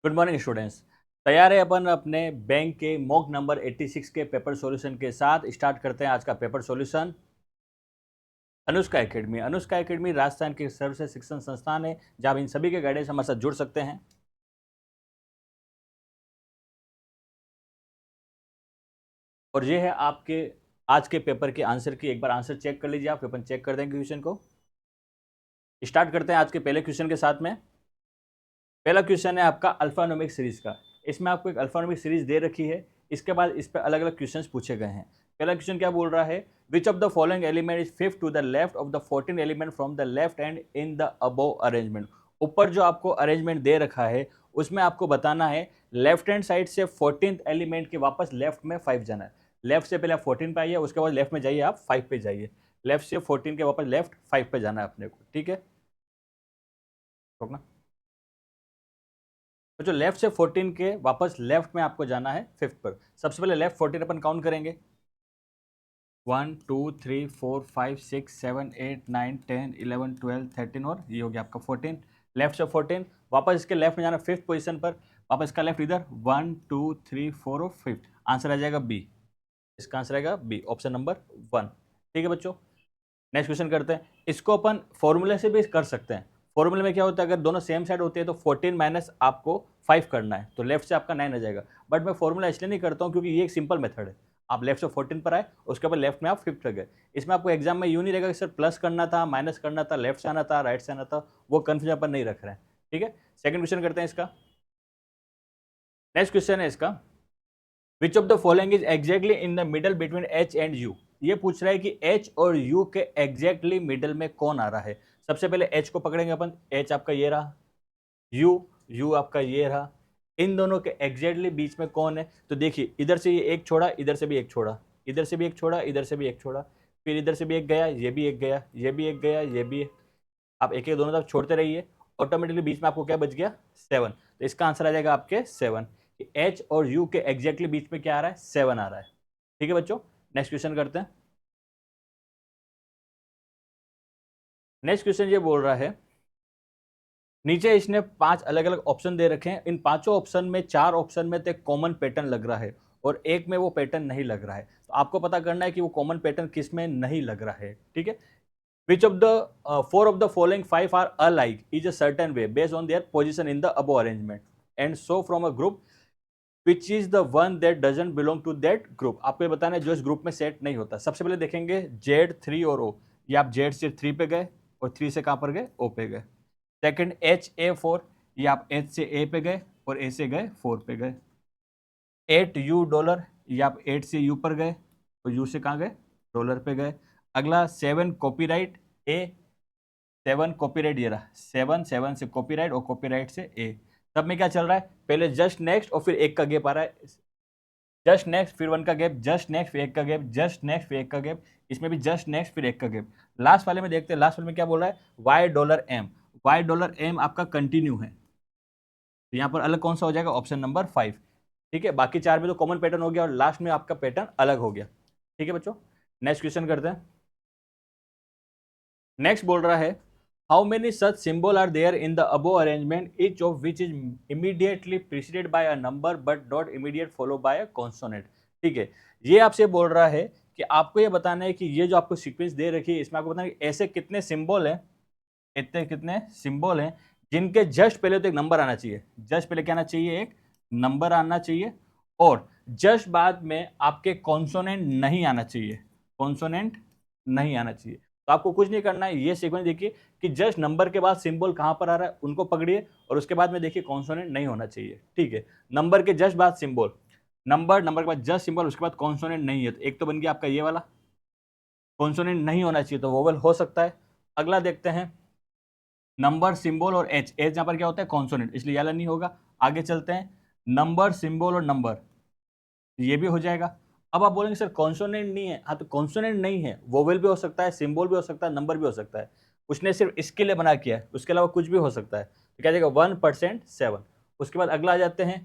Good morning students. तैयार है अपन अपने बैंक के मॉक नंबर 86 के पेपर सॉल्यूशन के साथ। स्टार्ट करते हैं आज का paper solution. Anushka academy Rajasthan के सर्वश्रेष्ठ शिक्षण संस्थान है जहां आप इन सभी के गाइडेंस हमारे साथ जुड़ सकते हैं। और ये है आपके आज के पेपर के आंसर की। एक बार आंसर चेक कर लीजिए आप, फिर अपन चेक कर देंगे क्वेश्चन को। स्टार्ट करते हैं आज के पहले क्वेश्चन के साथ में। पहला क्वेश्चन है आपका अल्फानोमिक सीरीज का। इसमें आपको एक अल्फानोमिक सीरीज दे रखी है, इसके बाद इस पर अलग अलग क्वेश्चंस पूछे गए हैं। पहला क्वेश्चन क्या बोल रहा है, which of the following element is fifth to the left of the 14 element from the left hand in the above arrangement. ऊपर जो आपको अरेंजमेंट दे रखा है उसमें आपको बताना है लेफ्ट हैंड साइड से 14th एलिमेंट के वापस लेफ्ट में 5 जाना है। लेफ्ट से पहले आप 14 पे आइए, उसके बाद लेफ्ट में जाइए, आप 5 पे जाइए। लेफ्ट से 14 के वापस लेफ्ट 5 पे जाना है अपने को, ठीक है। रोकना। तो जो लेफ्ट से 14 के वापस लेफ्ट में आपको जाना है फिफ्थ पर। सबसे पहले लेफ्ट 14 अपन काउंट करेंगे। 1 2 3 4 5 6 7 8 9 10 11 12 13 और ये हो गया आपका 14। लेफ्ट से 14 वापस इसके लेफ्ट में जाना फिफ्थ पोजीशन पर। वापस इसका लेफ्ट इधर 1 2 3 4 और फिफ्थ। आंसर आ जाएगा बी। इसका आंसर आएगा बी, ऑप्शन नंबर 1। ठीक है बच्चों, नेक्स्ट क्वेश्चन करते हैं। इसको अपन फॉर्मूले से भी कर सकते हैं। फॉर्मूले में क्या होता है, अगर दोनों सेम साइड होती है तो 14 माइनस आपको 5 करना है, तो लेफ्ट से आपका 9 आ जाएगा। बट मैं फॉर्मूला इसलिए नहीं करता हूँ क्योंकि ये एक सिंपल मेथड है। आप लेफ्ट से 14 पर आए, उसके बाद लेफ्ट में आप फिफ्थ गए। इसमें आपको एग्जाम में यूं नहीं रहेगा कि सर प्लस करना था, माइनस करना था, लेफ्ट से आना था, राइट से आना था, वो कन्फ्यूजन अपन नहीं रख रहे हैं। ठीक है, सेकंड क्वेश्चन करते हैं इसका। नेक्स्ट क्वेश्चन है इसका, विच of the following is exactly in the middle between H and you. ये पूछ रहा है कि एच और यू के एग्जैक्टली मिडल में कौन आ रहा है। सबसे पहले एच को पकड़ेंगे अपन। एच आपका ये रहा, यू आपका ये रहा। इन दोनों के एग्जैक्टली बीच में कौन है, तो देखिए इधर से ये एक छोड़ा, इधर से भी एक छोड़ा, इधर से भी एक छोड़ा, इधर से भी एक छोड़ा, फिर इधर से भी एक गया, ये भी एक गया, ये भी एक गया, ये भी एक। आप एक एक दोनों तरफ छोड़ते रहिए, ऑटोमेटिकली बीच में आपको क्या बच गया, 7। तो इसका आंसर आ जाएगा आपके 7। एच और यू के एग्जैक्टली बीच में क्या आ रहा है, 7 आ रहा है। ठीक है बच्चों, नेक्स्ट क्वेश्चन करते हैं। नेक्स्ट क्वेश्चन ये बोल रहा है, नीचे इसने 5 अलग अलग ऑप्शन दे रखे हैं। इन पांचों ऑप्शन में 4 ऑप्शन में तो एक कॉमन पैटर्न लग रहा है और एक में वो पैटर्न नहीं लग रहा है। तो आपको पता करना है कि वो कॉमन पैटर्न किस में नहीं लग रहा है। ठीक है, which of the 4 of the following 5 are alike is a certain way based on their position in the above arrangement and so from a group which is the one that doesn't belong to that group। आपको ये बताना है जो इस group में set नहीं होता। सबसे पहले देखेंगे Z3 और O। ये आप Z से 3 पे गए और 3 से कहां पर गए, O पे गए। सेकंड HA4, ये आप H से A पे गए और A से गए 4 पे गए। $8, ये आप 8 से U पर गए और U से कहां गए, डॉलर पे गए। अगला 7 कॉपीराइट A, 7 कॉपीराइट ये रहा, 7 से कॉपीराइट और कॉपीराइट से ए। सब में क्या चल रहा है, पहले जस्ट नेक्स्ट और फिर एक का गैप आ रहा है। जस्ट नेक्स्ट फिर 1 का गैप, जस्ट नेक्स्ट फिर एक का गैप, जस्ट नेक्स्ट फिर एक का गैप। इसमें भी जस्ट नेक्स्ट फिर एक का गैप। लास्ट वाले में देखते हैं, लास्ट वाले में क्या बोल रहा है, $Y। $Y आपका कंटिन्यू है, तो यहाँ पर अलग कौन सा हो जाएगा, ऑप्शन नंबर 5। ठीक है, बाकी 4 में तो कॉमन पैटर्न हो गया और लास्ट में आपका पैटर्न अलग हो गया। ठीक है बच्चों, नेक्स्ट क्वेश्चन करते हैं। नेक्स्ट बोल रहा है, how many such symbol are there in the above arrangement each of which is immediately preceded by a number but not immediate follow by a consonant. ठीक है, ये आपसे बोल रहा है कि आपको ये बताना है कि ये जो आपको सीक्वेंस दे रखी है इसमें आपको बताना है कि ऐसे कितने सिंबल हैं, इतने कितने सिंबल हैं जिनके जस्ट पहले तो एक नंबर आना चाहिए। जस्ट पहले क्या आना चाहिए, एक नंबर आना चाहिए और जस्ट बाद में आपके कॉन्सोनेंट नहीं आना चाहिए, कॉन्सोनेंट नहीं आना चाहिए। तो आपको कुछ नहीं करना है, ये सीक्वेंस देखिए कि जस्ट नंबर के बाद सिंबल कहां पर आ रहा है उनको पकड़िए और उसके बाद में देखिए कॉन्सोनेंट नहीं होना चाहिए। ठीक है, नंबर के जस्ट बाद सिंबल, नंबर के बाद जस्ट सिंबल, उसके बाद कॉन्सोनेंट नहीं है, तो एक तो बन गया आपका ये वाला, कॉन्सोनेंट नहीं होना चाहिए तो वोवेल हो सकता है। अगला देखते हैं, नंबर सिंबल और एच यहाँ पर क्या होता है, कॉन्सोनेंट, इसलिए ये वाला नहीं होगा। आगे चलते हैं, नंबर सिंबल और नंबर, ये भी हो जाएगा। अब आप बोलेंगे सर कॉन्सोनेंट नहीं है, हाँ तो कॉन्सोनेंट नहीं है, वोवेल भी हो सकता है, सिंबल भी हो सकता है, नंबर भी हो सकता है। उसने सिर्फ इसके लिए बना किया है, उसके अलावा कुछ भी हो सकता है। तो क्या जाएगा 1% 7। उसके बाद अगला आ जाते हैं,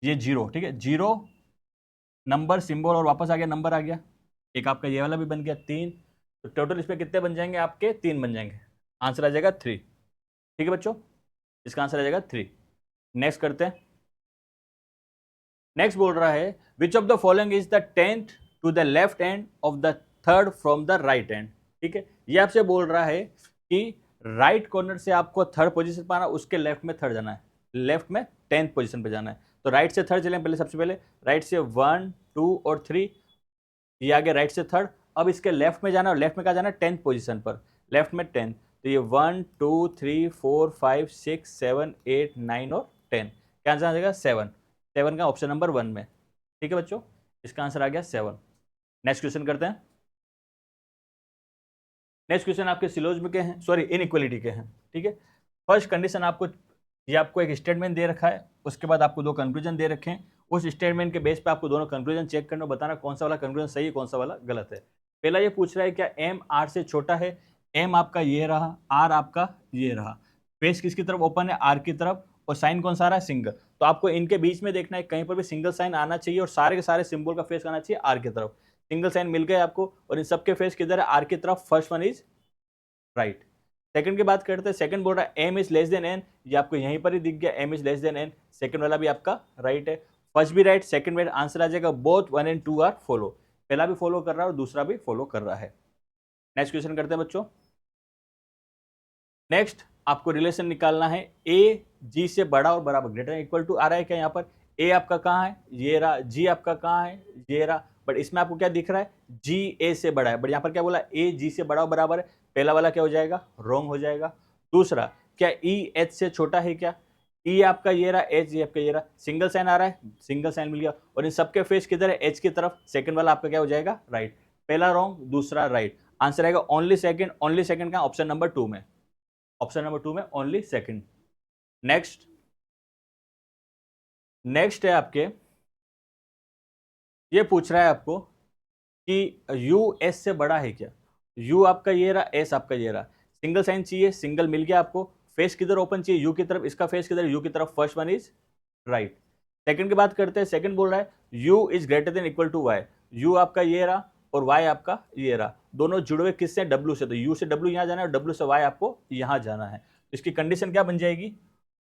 ये 0। ठीक है, 0 नंबर सिंबल और वापस आ गया, नंबर आ गया। एक आपका ये वाला भी बन गया 3। तो टोटल इसमें कितने बन जाएंगे आपके, 3 बन जाएंगे। आंसर आ जाएगा 3। ठीक है बच्चों, इसका आंसर आ जाएगा 3। नेक्स्ट करते हैं। नेक्स्ट बोल रहा है which of the following is the 10th to the left end of the third from the right end. ठीक है, ये आपसे बोल रहा है कि राइट कॉर्नर से आपको थर्ड पोजीशन पर आना, उसके लेफ्ट में थर्ड जाना है, लेफ्ट में 10th पोजीशन पे जाना है। तो राइट से थर्ड चलें पहले, सबसे पहले राइट से 1 2 और 3, ये आगे राइट से थर्ड। अब इसके लेफ्ट में जाना है, और लेफ्ट में कहा जाना है 10th पोजीशन पर, लेफ्ट में 10। तो ये 1 2 3 4 5 6 7 8 9 और 10, क्या आंसर आ जाएगा 7। 7 का ऑप्शन नंबर 1 में। ठीक है बच्चों, इसका आंसर आ गया 7। नेक्स्ट क्वेश्चन करते हैं। नेक्स्ट क्वेश्चन आपके सिलोजिज्म के हैं, सॉरी इनइक्वालिटी के हैं। ठीक है, फर्स्ट कंडीशन आपको, ये आपको एक स्टेटमेंट दे रखा है, उसके बाद आपको 2 कंक्लूजन दे रखे हैं। उस स्टेटमेंट के बेस पे आपको दोनों कंक्लूजन चेक करना, बताना कौन सा वाला कंक्लूजन सही है, कौन सा वाला गलत है। पहला ये पूछ रहा है क्या एम आर से छोटा है। एम आपका ये रहा, आर आपका ये रहा, फेस किसकी तरफ ओपन है, आर की तरफ, और साइन कौन सा आ रहा है, सिंगल। तो आपको इनके बीच में देखना है, कहीं पर भी सिंगल साइन आना चाहिए, और सारे के सारे सिंबल का फेस आना चाहिए आर की तरफ। सिंगल साइन मिल गया आपको, और इन सबके फेस किधर है, आर की तरफ। First one is right. Second की बात करते हैं, सेकंड बोल रहा है M is less than N, ये आपको यहीं पर ही दिख गया, M is less than N. Second वाला भी आपका राइट है, फर्स्ट भी राइट, सेकंड भी, आंसर आ जाएगा बोथ 1 and 2 आर फॉलो। पहला भी फॉलो कर रहा है और दूसरा भी फॉलो कर रहा है। नेक्स्ट क्वेश्चन करते हैं बच्चों। नेक्स्ट आपको रिलेशन निकालना है, ए जी से बड़ा और बराबर, ग्रेटर इक्वल टू आ रहा है क्या यहाँ पर। ए आपका कहाँ है, ये रहा, जी आपका कहाँ है, ये रहा, बट इसमें आपको क्या दिख रहा है, जी ए से बड़ा है, बट यहाँ पर क्या बोला, ए जी से बड़ा और बराबर है। पहला वाला क्या हो जाएगा, रॉन्ग हो जाएगा। दूसरा, क्या ई एच से छोटा है क्या, ई आपका ये रहा, एच आपका ये रहा, सिंगल साइन आ रहा है, सिंगल साइन मिल गया, और इन सबके फेस किधर है, एच की तरफ। सेकंड वाला आपका क्या हो जाएगा, राइट। पहला रॉन्ग, दूसरा राइट, आंसर आएगा ओनली सेकंड। ओनली सेकंड का ऑप्शन नंबर 2 में, ऑप्शन नंबर 2 में ओनली सेकंड। नेक्स्ट, नेक्स्ट है आपके, ये पूछ रहा है आपको कि यू एस से बड़ा है क्या। यू आपका ये रहा, एस आपका ये रहा, सिंगल साइन चाहिए, सिंगल मिल गया आपको। फेस किधर ओपन चाहिए, यू की तरफ, इसका फेस किधर, यू की तरफ। First one is right. Second की बात करते हैं, सेकंड बोल रहा है U is greater than equal to Y. U आपका ये रहा और वाई आपका ये रहा, दोनों जुड़े हुए किससे, डब्ल्यू से। तो यू से डब्ल्यू यहाँ जाना है और डब्ल्यू से वाई आपको यहाँ जाना है। इसकी कंडीशन क्या बन जाएगी,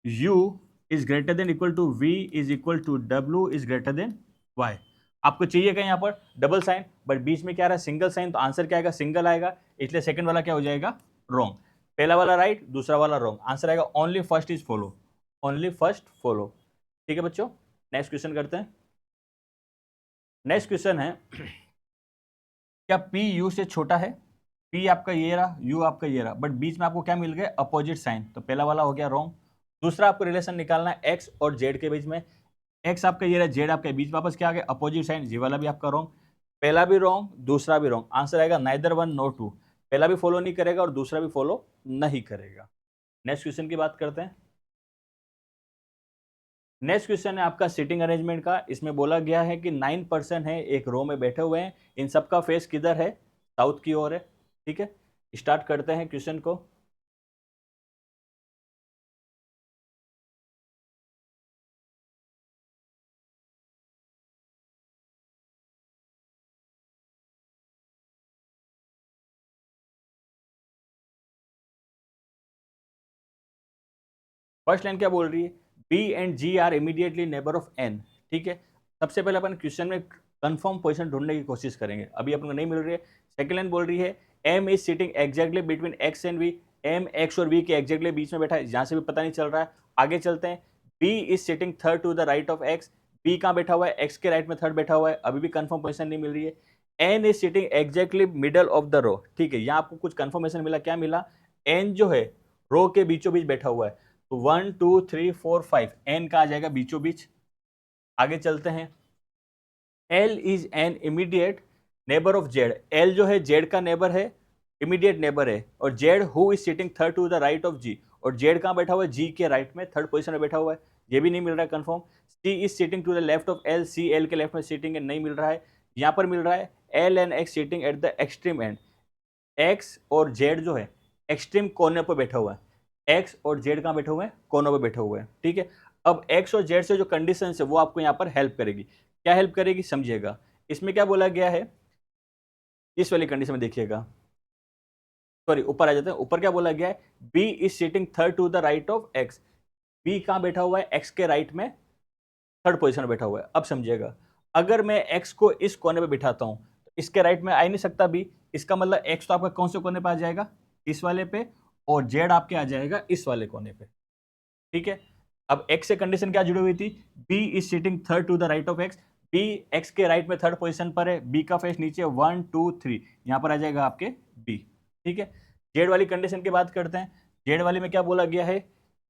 U is greater than equal to V is equal to W is greater than Y. आपको चाहिए क्या यहाँ पर, डबल साइन, बट बीच में क्या रहा, सिंगल साइन, तो आंसर क्या आएगा, सिंगल आएगा। इसलिए सेकंड वाला क्या हो जाएगा, रॉन्ग। पहला वाला राइट, दूसरा वाला रॉन्ग, आंसर आएगा only first is follow, only first follow. ठीक है बच्चों, नेक्स्ट क्वेश्चन करते हैं। नेक्स्ट क्वेश्चन है, क्या पी यू से छोटा है। पी आपका ये रहा, यू आपका ये रहा, बट बीच में आपको क्या मिल गया, अपोजिट साइन, तो पहला वाला हो गया रॉन्ग। दूसरा आपको रिलेशन निकालना है एक्स और जेड के बीच में। एक्स आपका ये रहा, जेड आपके बीच, वापस क्या आ गया, अपोजिट साइन, ये वाला भी आपका रॉन्ग। पहला भी रॉन्ग, दूसरा भी रॉन्ग, आंसर आएगा नाइदर वन नो टू। पहला भी फॉलो नहीं करेगा और दूसरा भी फॉलो नहीं करेगा। नेक्स्ट क्वेश्चन की बात करते हैं। नेक्स्ट क्वेश्चन है आपका सिटिंग अरेंजमेंट का। इसमें बोला गया है कि 9 पर्सन है, एक रो में बैठे हुए हैं, इन सबका फेस किधर है, साउथ की ओर है। ठीक है, स्टार्ट करते हैं क्वेश्चन को। फर्स्ट लाइन क्या बोल रही है, B and G are immediately neighbour of N. ठीक है, सबसे पहले अपन क्वेश्चन में कंफर्म पोजीशन ढूंढने की कोशिश करेंगे, अभी अपन को नहीं मिल रही है। सेकंड लाइन बोल रही है M is sitting exactly between X and V. M X और वी के एग्जैक्टली बीच में बैठा है, यहाँ से भी पता नहीं चल रहा है। आगे चलते हैं, B is sitting third to the right of X. B कहाँ बैठा हुआ है, एक्स के राइट में थर्ड बैठा हुआ है, अभी भी कंफर्म पोजीशन नहीं मिल रही है। N is sitting exactly middle of the row. ठीक है, यहाँ आपको कुछ कंफर्मेशन मिला, क्या मिला, एन जो है रो के बीचों बीच बैठा हुआ है। तो 1 2 3 4 5, एन का आ जाएगा बीचों बीच। आगे चलते हैं, L is an immediate neighbour of Z. L जो है जेड का नेबर है, इमीडिएट नेबर है, और Z who is sitting third to the right of G. और जेड कहाँ बैठा हुआ है, जी के राइट में, थर्ड पोजीशन में बैठा हुआ है, ये भी नहीं मिल रहा है confirm. C is sitting to the left of L. C L के लेफ्ट में सिटिंग है, नहीं मिल रहा है। यहाँ पर मिल रहा है L and x sitting at the extreme and. X और जेड जो है एक्सट्रीम कोने पर बैठा हुआ है। एक्स और जेड कहाँ बैठे हुए हैं, कोनों पर बैठे हुए हैं। ठीक है, अब एक्स और जेड से जो कंडीशन है वो आपको यहाँ पर हेल्प करेगी। क्या हेल्प करेगी समझिएगा, इसमें क्या बोला गया है, इस वाली कंडीशन में देखिएगा। सॉरी ऊपर आ जाते हैं। ऊपर क्या बोला गया है, B is sitting third to the right of X. B कहाँ बैठा हुआ है, एक्स के राइट में थर्ड पोजीशन में बैठा हुआ है। अब समझिएगा, अगर मैं एक्स को इस कोने पे बिठाता हूं तो इसके राइट में आ ही नहीं सकता बी। इसका मतलब एक्स तो आपका कौन से कोने पे आ जाएगा, इस वाले पे, और जेड आपके आ जाएगा इस वाले कोने पे। ठीक है, अब एक्स से कंडीशन क्या जुड़ी हुई थी, B is sitting third to the right of X. B X के राइट में थर्ड पोजीशन पर है, बी का फेस नीचे 1 2 3, यहां पर आ जाएगा आपके बी। ठीक है, जेड वाली कंडीशन की बात करते हैं। जेड वाली में क्या बोला गया है,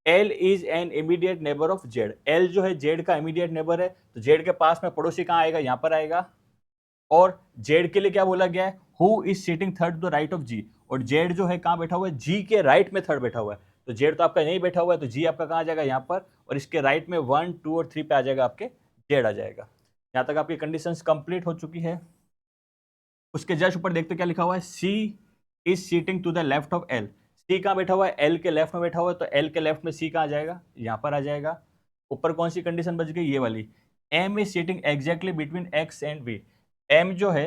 L is an immediate neighbour of Z. L जो है जेड का इमीडिएट नेबर है, तो जेड के पास में पड़ोसी कहां आएगा, यहां पर आएगा। और जेड के लिए क्या बोला गया है, who is sitting third to the right of G. और जेड जो है कहां बैठा हुआ है, जी के राइट में थर्ड बैठा हुआ है। तो जेड तो आपका नहीं बैठा हुआ है, तो जी आपका कहां आ जाएगा, यहां पर। और इसके राइट में 1 2 और 3 पे आ जाएगा आपके जेड आ जाएगा। यहां तक आपकी कंडीशंस कंप्लीट हो चुकी है। उसके जस्ट ऊपर देखते क्या लिखा हुआ है, C is sitting to the left of L. C कहां बैठा हुआ है, एल के लेफ्ट में बैठा हुआ है, तो एल के लेफ्ट में सी कहां आ जाएगा, यहां पर आ जाएगा। ऊपर कौन सी कंडीशन बच गई, ये वाली, M is sitting exactly between X and V. M जो है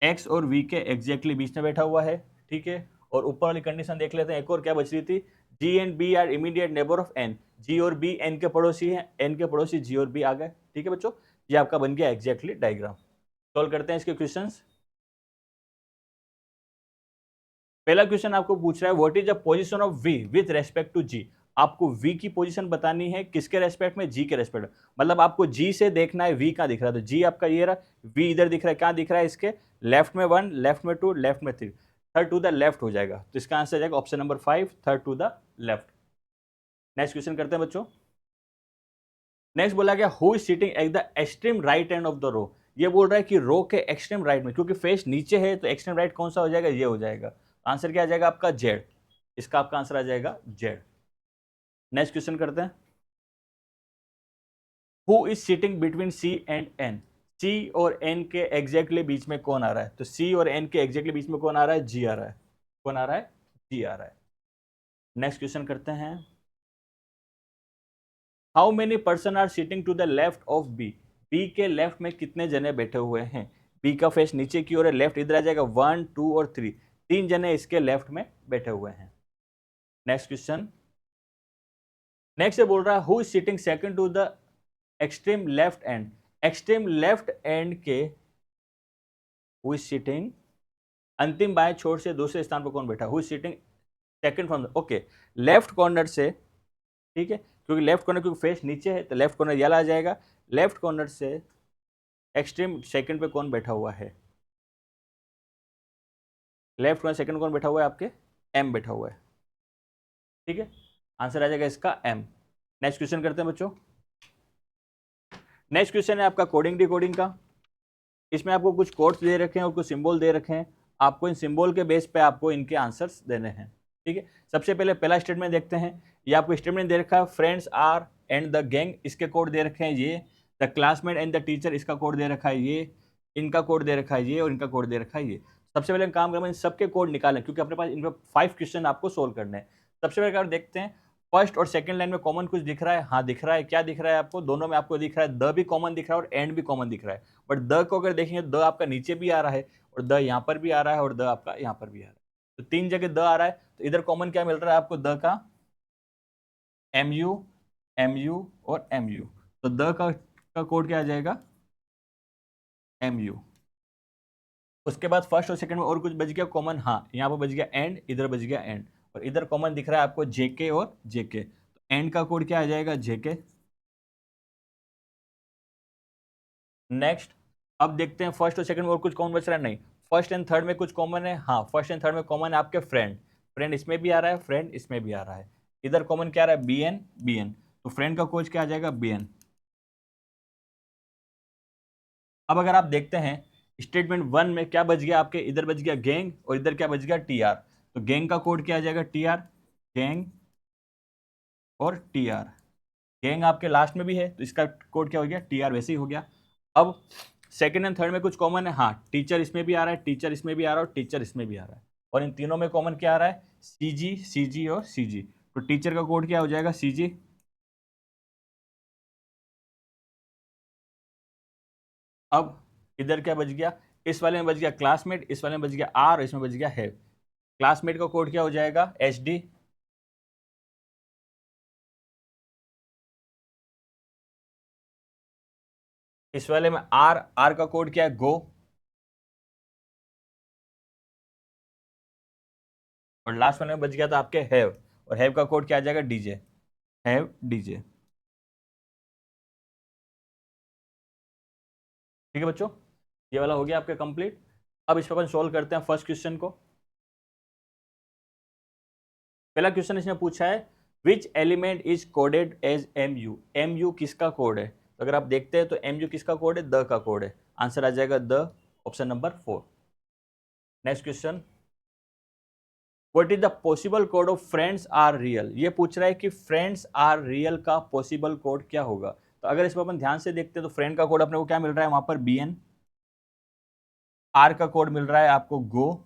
एक्स और वी के एग्जैक्टली बीच में बैठा हुआ है। ठीक है, और ऊपर वाली कंडीशन देख लेते हैं, एक और क्या बच रही थी, G and B are immediate neighbour of N. G और बी एन के पड़ोसी हैं, एन के पड़ोसी जी और बी आ गए। ठीक है बच्चों, ये आपका बन गया एग्जैक्टली डायग्राम। सॉल्व करते हैं इसके क्वेश्चंस। पहला क्वेश्चन आपको पूछ रहा है, what is the position of V with respect to G. आपको वी की पोजीशन बतानी है, किसके रेस्पेक्ट में, जी के रेस्पेक्ट में। मतलब आपको जी से देखना है वी कहां दिख रहा है, तो जी आपका ये रहा, वी इधर दिख रहा है, क्या दिख रहा है, इसके लेफ्ट में 1, लेफ्ट में 2, लेफ्ट में 3, थर्ड टू द लेफ्ट हो जाएगा। तो इसका आंसर जाएगा option number 5, third to the left. Next question करते हैं बच्चों। नेक्स्ट बोला गया, who is sitting at the extreme right end of the row. ये बोल रहा है कि रो के एक्सट्रीम राइट में, क्योंकि फेस नीचे है तो एक्सट्रीम राइट कौन सा हो जाएगा, ये हो जाएगा। आंसर क्या आ जाएगा आपका, जेड। इसका आपका आंसर आ जाएगा जेड। नेक्स्ट क्वेश्चन करते हैं, who is sitting between C and N. C और एन के एग्जैक्टली बीच में कौन आ रहा है, तो सी और एन के एग्जैक्टली बीच में कौन आ रहा है, जी आ रहा है। कौन आ रहा है, जी आ रहा है। नेक्स्ट क्वेश्चन करते हैं, how many person are sitting to the left of B. B के लेफ्ट में कितने जने बैठे हुए हैं। बी का फेस नीचे की ओर है, लेफ्ट इधर आ जाएगा, 1 2 और 3, 3 जने इसके लेफ्ट में बैठे हुए हैं। नेक्स्ट क्वेश्चन, नेक्स्ट से बोल रहा है, who is sitting second to the extreme left end. Extreme left end के हु इज सिटिंग, अंतिम बाएं छोर से दूसरे स्थान पर कौन बैठा, who is sitting second from, okay, left corner से। ठीक है, क्योंकि लेफ्ट कॉर्नर, क्योंकि फेस नीचे है तो लेफ्ट कॉर्नर ये आ जाएगा। लेफ्ट कॉर्नर से एक्सट्रीम सेकंड पे कौन बैठा हुआ है, लेफ्ट कॉर्नर सेकंड कौन बैठा हुआ है आपके, एम बैठा हुआ है। ठीक है, आंसर आ जाएगा इसका एम। नेक्स्ट क्वेश्चन करते हैं बच्चों। नेक्स्ट क्वेश्चन है आपका कोडिंग डिकोडिंग का। इसमें आपको कुछ कोड्स दे रखे हैं और कुछ सिंबल दे रखे हैं, आपको इन सिंबल के बेस पे आपको इनके आंसर्स देने हैं। ठीक है, सबसे पहले पहला स्टेटमेंट देखते हैं। ये आपको स्टेटमेंट दे रखा है, friends are and the gang, इसके कोड दे रखे हैं ये। The classmate and the teacher, इसका कोड दे रखा है ये। इनका कोड दे रखा है ये, और इनका कोड दे रखा है ये। सबसे पहले हम काम करेंगे इन सबके कोड निकालें, क्योंकि अपने पास इन 5 क्वेश्चन आपको सोल्व करने हैं। सबसे पहले देखते हैं, फर्स्ट और सेकंड लाइन में कॉमन कुछ दिख रहा है, हाँ दिख रहा है। क्या दिख रहा है आपको, दोनों में आपको दिख रहा है, द भी कॉमन दिख रहा है और एंड भी कॉमन दिख रहा है। बट द को अगर देखेंगे, द आपका नीचे भी आ रहा है, और द यहाँ पर भी आ रहा है, और द आपका यहाँ पर भी आ रहा है। तो 3 जगह द आ रहा है, तो इधर कॉमन क्या मिल रहा है आपको, द का एम यू, एम यू और एम यू। तो द का कोड क्या आ जाएगा, एम यू। उसके बाद फर्स्ट और सेकंड में और कुछ बच गया कॉमन, हाँ यहाँ पर बच गया एंड, इधर बच गया एंड, और इधर कॉमन दिख रहा है आपको जेके और जेके। तो एंड का कोड क्या आ जाएगा, जेके। नेक्स्ट, अब देखते हैं फर्स्ट और सेकंड में और कुछ कॉमन बच रहा है, नहीं। फर्स्ट एंड थर्ड में कुछ कॉमन है, हाँ फर्स्ट एंड थर्ड में कॉमन है आपके फ्रेंड। फ्रेंड इसमें भी आ रहा है, फ्रेंड इसमें भी आ रहा है। इधर कॉमन क्या आ रहा है, बी एन, बी एन। तो फ्रेंड का कोड क्या आ जाएगा, बी एन। अब अगर आप देखते हैं स्टेटमेंट 1 में क्या बच गया आपके, इधर बच गया गैंग और इधर क्या बच गया, टी आर। तो गैंग का कोड क्या आ जाएगा, टी आर, गैंग और टी आर। गैंग आपके लास्ट में भी है, तो इसका कोड क्या हो गया, टी आर, वैसे ही हो गया। अब सेकंड एंड थर्ड में कुछ कॉमन है, हाँ टीचर इसमें भी आ रहा है, टीचर इसमें भी आ रहा है, और टीचर इसमें भी आ रहा है। और इन तीनों में कॉमन क्या आ रहा है, सी जी और सी जी। तो टीचर का कोड क्या हो जाएगा, सी जी। अब इधर क्या बच गया, इस वाले में बच गया क्लासमेट, इस वाले में बच गया आर, इसमें बच गया है। क्लासमेट का कोड क्या हो जाएगा, HD। इस वाले में R का कोड क्या है, गो। और लास्ट वाले में बच गया था आपके हैव, और हैव का कोड क्या आ जाएगा, DJ, हैव DJ। ठीक है बच्चों, ये वाला हो गया आपका कंप्लीट। अब इस पर अपन सोल्व करते हैं फर्स्ट क्वेश्चन को। पहला क्वेश्चन इसने पूछा है which element is coded as MU। MU किसका कोड है, तो अगर आप देखते हैं तो MU किसका कोड है, द का कोड है। आंसर आ जाएगा the, option number 4। Next question, what is the possible code of friends are real. ये पूछ रहा है कि फ्रेंड्स आर रियल का पॉसिबल कोड क्या होगा। तो अगर इसको अपन ध्यान से देखते हैं तो फ्रेंड का कोड अपने को क्या मिल रहा है वहां पर, BN। R का कोड मिल रहा है आपको गो।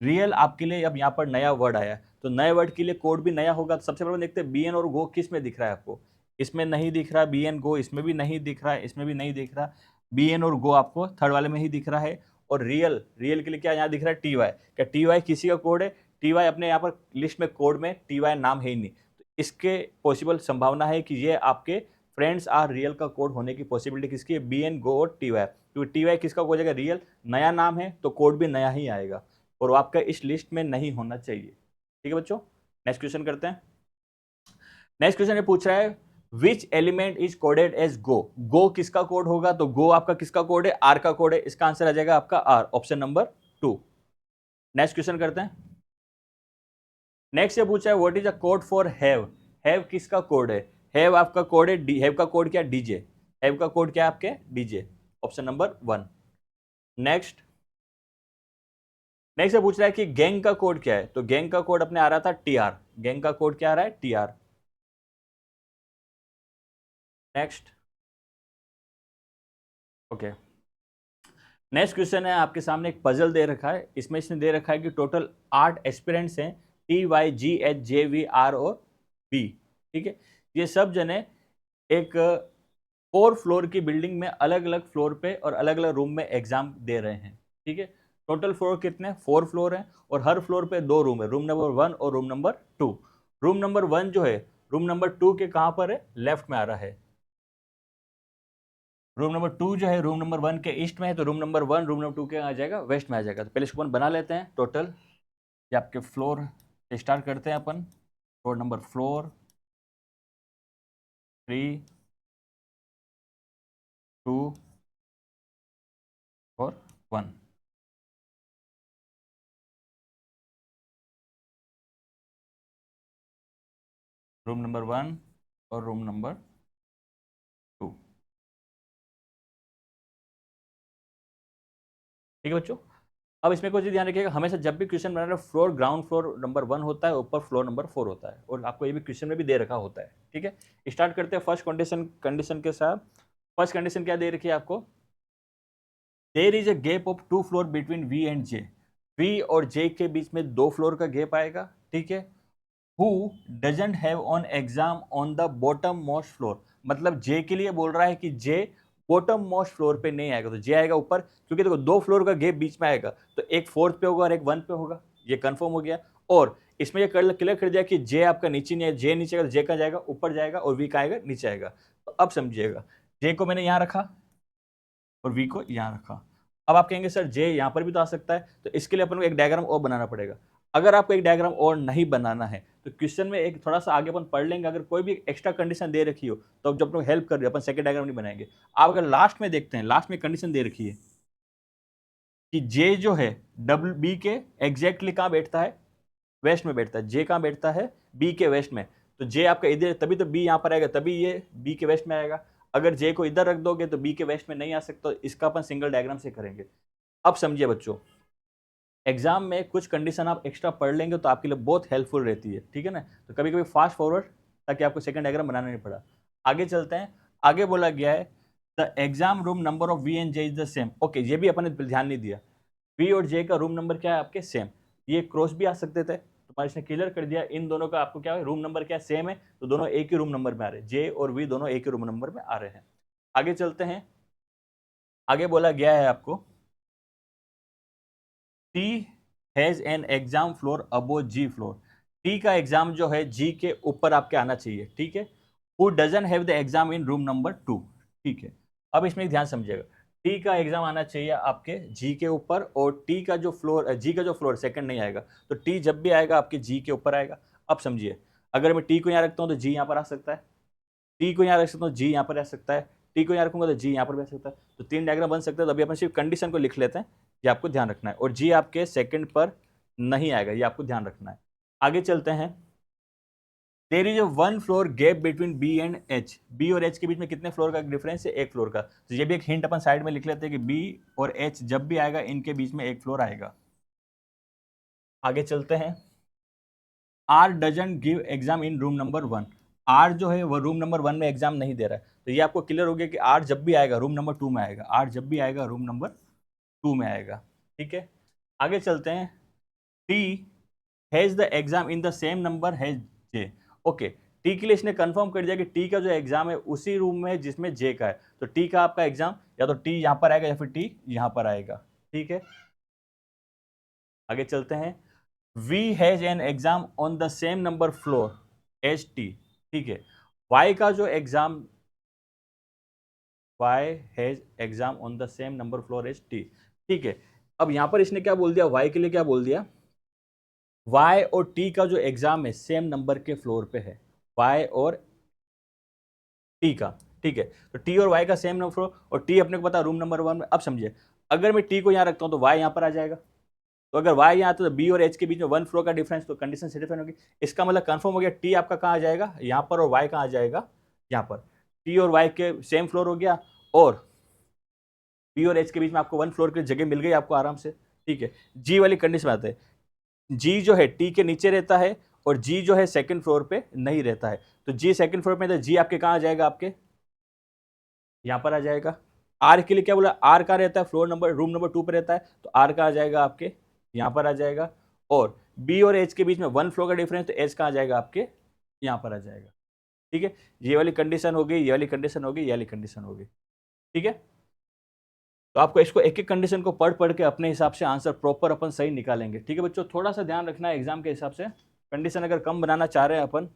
रियल आपके लिए अब यहाँ पर नया वर्ड आया है, तो नए वर्ड के लिए कोड भी नया होगा। तो सबसे पहले देखते हैं BN और गो किस में दिख रहा है आपको। इसमें नहीं दिख रहा BN, गो इसमें भी नहीं दिख रहा है, इसमें भी नहीं दिख रहा। BN और गो आपको थर्ड वाले में ही दिख रहा है। और रियल, रियल के लिए क्या यहाँ दिख रहा है, TY। क्या TY किसी का कोड है, TY अपने यहाँ पर लिस्ट में कोड में TY नाम है ही नहीं। तो इसके पॉसिबल संभावना है कि ये आपके फ्रेंड्स आर रियल का कोड होने की पॉसिबिलिटी किसकी है, BN, गो और TY। क्योंकि TY किसका कोड है, रियल, नया नाम है तो कोड भी नया ही आएगा, और वो आपका इस लिस्ट में नहीं होना चाहिए। ठीक है बच्चों, नेक्स्ट क्वेश्चन करते हैं। नेक्स्ट क्वेश्चन ये पूछ रहा है which element is coded as go. Go किसका कोड होगा, तो गो आपका किसका कोड है, R का कोड है। इसका आंसर आ जाएगा आपका R, option number 2। Next question करते हैं। नेक्स्ट ये पूछा है what is a code for have. Have किसका कोड है, हैव आपका कोड है हैव का कोड क्या, DJ। हैव का कोड क्या है आपके, DJ, option number 1। Next, next पूछ रहा है कि गैंग का कोड क्या है, तो गैंग का कोड अपने आ रहा था TR। गैंग का कोड क्या आ रहा है, TR। Next, okay. Next question है आपके सामने, एक पजल दे रखा है। इसमें इसने दे रखा है कि टोटल 8 एस्पिरेंट्स हैं, TYGHJVR और B। ठीक है, ये सब जने एक 4 फ्लोर की बिल्डिंग में अलग अलग फ्लोर पे और अलग अलग रूम में एग्जाम दे रहे हैं। ठीक है, टोटल फ्लोर कितने, 4 फ्लोर हैं, और हर फ्लोर पे 2 रूम है, रूम नंबर 1 और रूम नंबर 2। रूम नंबर 1 जो है रूम नंबर 2 के कहाँ पर है, लेफ्ट में आ रहा है। रूम नंबर 2 जो है रूम नंबर 1 के ईस्ट में है, तो रूम नंबर 1 रूम नंबर 2 के आ जाएगा, वेस्ट में आ जाएगा। तो पहले इसको अपन बना लेते हैं टोटल। ये आपके फ्लोर स्टार्ट करते हैं अपन। फ्लोर नंबर, फ्लोर 3, 2 और 1। रूम नंबर 1 और रूम नंबर 2। ठीक है बच्चों, अब इसमें कुछ ध्यान रखिएगा, हमेशा जब भी क्वेश्चन बना रहे फ्लोर ग्राउंड फ्लोर नंबर 1 होता है, ऊपर फ्लोर नंबर 4 होता है, और आपको ये भी क्वेश्चन में भी दे रखा होता है। ठीक है, स्टार्ट करते हैं फर्स्ट कंडीशन के साथ। फर्स्ट कंडीशन क्या दे रखी है आपको, there is a gap of 2 floor between V and J। V और J के बीच में 2 फ्लोर का गैप आएगा। ठीक है, who doesn't have on exam on the bottom most floor, मतलब J के लिए बोल रहा है कि J बॉटम मोस्ट फ्लोर पे नहीं आएगा, तो J आएगा ऊपर, क्योंकि देखो 2 फ्लोर का गैप बीच में आएगा, तो एक 4th पे होगा और एक 1 पे होगा, ये कंफर्म हो गया। और इसमें ये क्लियर कर दिया कि J आपका नीचे नहीं है, J नीचे आएगा तो J का जाएगा ऊपर जाएगा, और V का आएगा नीचे आएगा। तो अब समझिएगा, J को मैंने यहाँ रखा और V को यहाँ रखा। अब आप कहेंगे सर J यहाँ पर भी तो आ सकता है, तो इसके लिए अपन को एक डायग्राम और बनाना पड़ेगा। अगर आपको एक डायग्राम और नहीं बनाना है तो क्वेश्चन में एक थोड़ा सा आगे अपन पढ़ लेंगे, अगर कोई भी एक्स्ट्रा कंडीशन दे रखी हो तो जब अपन हेल्प कर रही है अपन सेकंड डायग्राम नहीं बनाएंगे। आप अगर लास्ट में देखते हैं, लास्ट में कंडीशन दे रखी है कि J जो है WB के एग्जैक्टली कहाँ बैठता है, वेस्ट में बैठता है। J कहाँ बैठता है, B के वेस्ट में, तो J आपका इधर, तभी तो B यहाँ पर आएगा, तभी ये B के वेस्ट में आएगा। अगर J को इधर रख दोगे तो B के वेस्ट में नहीं आ सकता, तो इसका अपन सिंगल डायग्राम से करेंगे। अब समझिए बच्चों, एग्जाम में कुछ कंडीशन आप एक्स्ट्रा पढ़ लेंगे तो आपके लिए बहुत हेल्पफुल रहती है। ठीक है ना, तो कभी कभी फास्ट फॉरवर्ड, ताकि आपको सेकंड डायग्राम बनाना नहीं पड़ा। आगे चलते हैं, आगे बोला गया है the exam room number of V and J is the same. Okay, ये भी अपन ने ध्यान नहीं दिया, V और J का रूम नंबर क्या है आपके, सेम। ये क्रॉस भी आ सकते थे, तुम्हारे इसने क्लियर कर दिया इन दोनों का आपको क्या है, रूम नंबर क्या सेम है, तो दोनों एक ही रूम नंबर में आ रहे हैं, J और V दोनों एक ही रूम नंबर में आ रहे हैं। आगे चलते हैं, आगे बोला गया है आपको T has an exam floor above G floor. T का एग्जाम जो है जी के ऊपर आपके आना चाहिए, ठीक है। Who doesn't have the exam in room number 2, ठीक है। अब इसमें ध्यान समझिएगा, टी का एग्जाम आना चाहिए आपके जी के ऊपर, और टी का जो फ्लोर, जी का जो फ्लोर सेकंड नहीं आएगा, तो टी जब भी आएगा आपके जी के ऊपर आएगा। अब समझिए, अगर मैं टी को यहाँ रखता हूँ तो जी यहाँ पर आ सकता है, टी को यहाँ रख सकता हूँ जी यहाँ पर आ सकता है, टी को यहाँ रखूंगा तो जी यहाँ पर भी आ सकता है। तो 3 डायग्राम बन सकता है। तो अभी अपन सिर्फ कंडीशन को लिख लेते हैं, ये आपको ध्यान रखना है। और जी आपके सेकंड पर नहीं आएगा, ये आपको ध्यान रखना है। आगे चलते हैं। There is a 1 floor gap between B and H. B और एच के बीच में कितने फ्लोर का डिफरेंस है? 1 फ्लोर का। तो ये भी एक हिंट अपन साइड में लिख लेते हैं कि बी और एच जब भी आएगा इनके बीच में 1 फ्लोर आएगा। आगे चलते हैं। R doesn't give exam in room number 1। R जो है वो रूम नंबर 1 में एग्जाम नहीं दे रहा है। तो ये आपको क्लियर हो गया कि आर जब भी आएगा रूम नंबर 2 में आएगा, आर जब भी आएगा रूम नंबर 2 में आएगा, ठीक है। आगे चलते हैं। T has the exam in the same number has J. Okay, T के लिए इसने कंफर्म कर दिया कि टी का जो एग्जाम है उसी रूम में है जिसमें जे का है। तो टी का आपका एग्जाम या तो टी यहां पर आएगा या फिर टी यहां पर आएगा, ठीक है। आगे चलते हैं। V has an exam on the same number floor as T, ठीक है। वाई का जो exam, Y has exam on the same number floor as T, ठीक है। अब यहां पर इसने क्या बोल दिया, वाई के लिए क्या बोल दिया, y और t का जो एग्जाम है सेम नंबर के फ्लोर पे है, y और t का, ठीक है। तो t और y का सेम नंबर फ्लोर, और t अपने को पता रूम नंबर 1 में। अब समझिए, अगर मैं t को यहाँ रखता हूँ तो y यहाँ पर आ जाएगा। तो अगर y यहाँ आता है तो b और h के बीच में 1 फ्लोर का डिफरेंस, तो कंडीशन सेटिस्फाई होगी। इसका मतलब कंफर्म हो गया, t आपका कहाँ आ जाएगा, यहाँ पर, और y कहाँ आ जाएगा, यहाँ पर। t और y के सेम फ्लोर हो गया, और b और h के बीच में आपको 1 फ्लोर की जगह मिल गई आपको आराम से, ठीक है। g वाली कंडीशन में आते हैं। जी जो है टी के नीचे रहता है, और जी जो है सेकंड फ्लोर पे नहीं रहता है। तो जी सेकंड फ्लोर पे, तो जी आपके कहाँ आ जाएगा, आपके यहाँ पर आ जाएगा। आर के लिए क्या बोला, आर कहाँ रहता है, फ्लोर नंबर रूम नंबर 2 पे रहता है, तो आर कहाँ आ जाएगा, आपके यहाँ पर आ जाएगा। और बी और एच के बीच में 1 फ्लोर का डिफरेंस, तो एच कहाँ आ जाएगा, आपके यहाँ पर आ जाएगा, ठीक है। ये वाली कंडीशन हो गई, ये वाली कंडीशन हो गई, ये वाली कंडीशन हो गई, ठीक है। तो आपको इसको एक एक कंडीशन को पढ़ पढ़ के अपने हिसाब से आंसर प्रॉपर अपन सही निकालेंगे, ठीक है बच्चों। थोड़ा सा ध्यान रखना है एग्जाम के हिसाब से, कंडीशन अगर कम बनाना चाह रहे हैं अपन।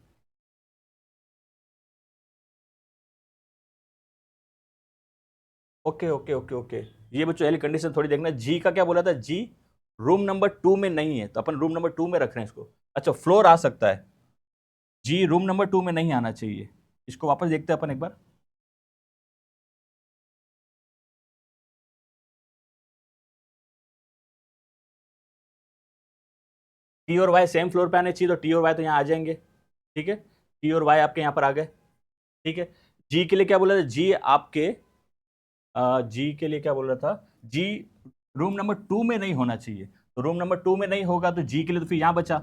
ओके ओके ओके ओके, ये बच्चों पहली कंडीशन थोड़ी देखना। जी का क्या बोला था, जी रूम नंबर 2 में नहीं है, तो अपन रूम नंबर 2 में रख रहे हैं इसको। अच्छा, फ्लोर आ सकता है, जी रूम नंबर 2 में नहीं आना चाहिए। इसको वापस देखते हैं अपन एक बार। टी और वाई सेम फ्लोर पे आने चाहिए, तो टी और वाई तो यहाँ आ जाएंगे, ठीक है। टी और वाई आपके यहाँ पर आ गए, ठीक है। जी के लिए क्या बोला था, जी आपके जी के लिए क्या बोल रहा था, जी रूम नंबर 2 में नहीं होना चाहिए। तो रूम नंबर 2 में नहीं होगा तो जी के लिए तो फिर यहाँ बचा,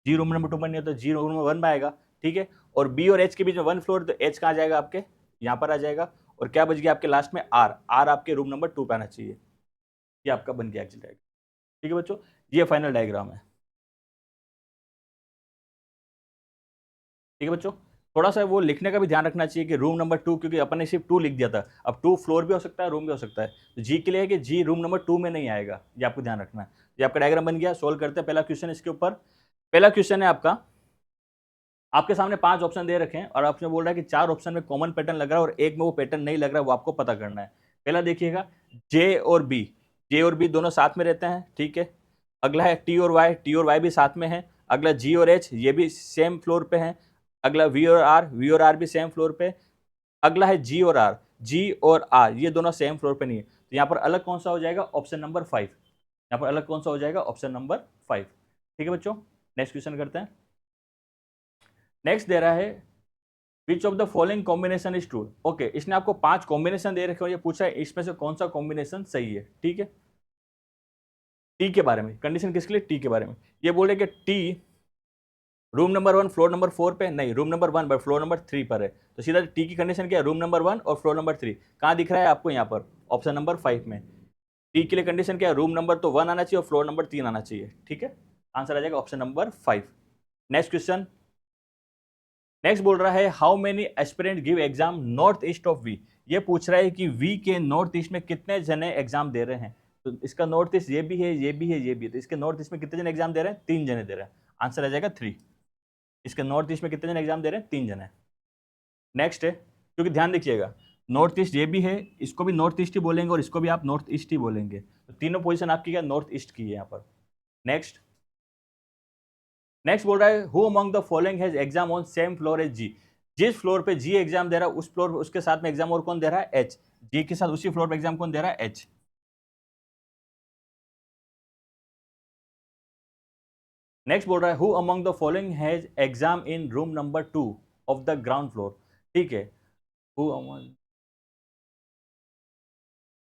जी रूम नंबर 2 में नहीं होता, जी रूम नंबर 1 में आएगा, ठीक है। और बी और एच के बीच में 1 फ्लोर, तो एच कहाँ जाएगा, आपके यहाँ पर आ जाएगा। और क्या बच गया आपके लास्ट में, आर, आर आपके रूम नंबर 2 पे आना चाहिए। ये आपका बन गया एक्चुअली डायग्राम, ठीक है बच्चों। ये फाइनल डायग्राम है, ठीक है बच्चों। थोड़ा सा वो लिखने का भी ध्यान रखना चाहिए कि रूम नंबर 2, क्योंकि अपन ने सिर्फ 2 लिख दिया था। अब 2 फ्लोर भी हो सकता है, रूम भी हो सकता है। तो जी के लिए है कि जी रूम नंबर 2 में नहीं आएगा, ये आपको ध्यान रखना है। ये आपका डायग्राम बन गया। सोल्व करते हैं पहला क्वेश्चन इसके ऊपर। पहला क्वेश्चन है आपका, आपके सामने 5 ऑप्शन दे रखे हैं, और आपने बोल रहा है कि 4 ऑप्शन में कॉमन पैटर्न लग रहा है और एक में वो पैटर्न नहीं लग रहा है, वो आपको पता करना है। पहला देखिएगा, जे और बी, जे और बी दोनों साथ में रहते हैं, ठीक है। अगला है टी और वाई, टी और वाई भी साथ में है। अगला जी और एच, ये भी सेम फ्लोर पे है। अगला वी और आर, वी और आर भी सेम फ्लोर पे। अगला है जी और आर, जी और आर ये दोनों सेम फ्लोर पे नहीं है। तो यहाँ पर अलग कौन सा हो जाएगा, ऑप्शन नंबर 5। यहाँ पर अलग कौन सा हो जाएगा, ऑप्शन नंबर 5, ठीक है बच्चों। नेक्स्ट क्वेश्चन करते हैं। नेक्स्ट दे रहा है, which of the following combination is true. Okay, इसने आपको 5 कॉम्बिनेशन दे रखे हो, ये पूछा है इसमें से कौन सा कॉम्बिनेशन सही है, ठीक है। टी के बारे में कंडीशन किसके लिए, टी के बारे में। ये बोले कि T room number 1 floor number 4 पे नहीं, रूम नंबर 1 पर फ्लोर नंबर 3 पर है। तो सीधा टी की कंडीशन क्या है, रूम नंबर 1 और फ्लोर नंबर 3 कहाँ दिख रहा है आपको, यहाँ पर ऑप्शन नंबर 5 में। टी के लिए कंडीशन क्या है, रूम नंबर तो 1 आना चाहिए और फ्लोर नंबर 3 आना चाहिए, ठीक है। आंसर आ जाएगा option number 5। Next question, next बोल रहा है, how many aspirant give exam north east of V. ये पूछ रहा है कि वी के नॉर्थ ईस्ट में कितने जने एग्जाम दे रहे हैं। तो इसका नॉर्थ ईस्ट ये भी है, ये भी है, ये भी है, तो इसके नॉर्थ ईस्ट में कितने जन एग्जाम दे रहे हैं? 3 जने दे रहे हैं। आंसर आ जाएगा 3। इसके नॉर्थ ईस्ट में कितने जन एग्जाम दे रहे हैं? 3 जने। नेक्स्ट है, क्योंकि ध्यान रखिएगा नॉर्थ ईस्ट ये भी है, इसको भी नॉर्थ ईस्ट ही बोलेंगे और इसको भी आप नॉर्थ ईस्ट ही बोलेंगे, तो तीनों पोजीशन आपकी क्या नॉर्थ ईस्ट की है यहाँ पर। नेक्स्ट नेक्स्ट बोल रहा है who among the following has exam on same floor as G. जिस फ्लोर पे जी एग्जाम दे रहा है उस फ्लोर उसके साथ में एग्जाम और कौन दे रहा है? एच। जी के साथ उसी फ्लोर पे एग्जाम कौन दे रहा है? एच। नेक्स्ट बोल रहा है who among the following has exam in room number 2 of the ground floor. ठीक है, हु अमंग,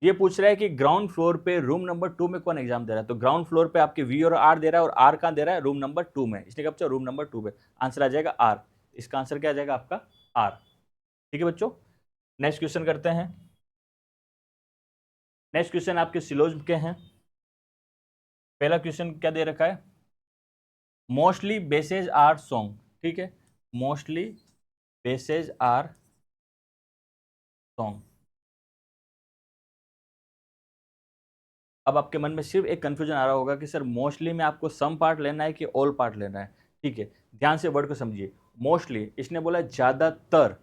ये पूछ रहा है कि ग्राउंड फ्लोर पे रूम नंबर 2 में कौन एग्जाम दे रहा है, तो ग्राउंड फ्लोर पे आपके वी और आर दे रहा है, और आर कहां दे रहा है? रूम नंबर 2 में, इसलिए क्या बच्चा रूम नंबर 2 पे। आंसर आ जाएगा आर। इसका आंसर क्या आ जाएगा आपका? आर। ठीक है बच्चों, नेक्स्ट क्वेश्चन करते हैं। नेक्स्ट क्वेश्चन आपके सिलोज के हैं। पहला क्वेश्चन क्या दे रखा है? Mostly bases are song. ठीक है, मोस्टली बेसेज आर सॉन्ग। अब आपके मन में सिर्फ एक कंफ्यूजन आ रहा होगा कि सर मोस्टली में आपको सम पार्ट लेना है कि ऑल पार्ट लेना है। ठीक है, ध्यान से वर्ड को समझिए। मोस्टली इसने बोला ज्यादातर,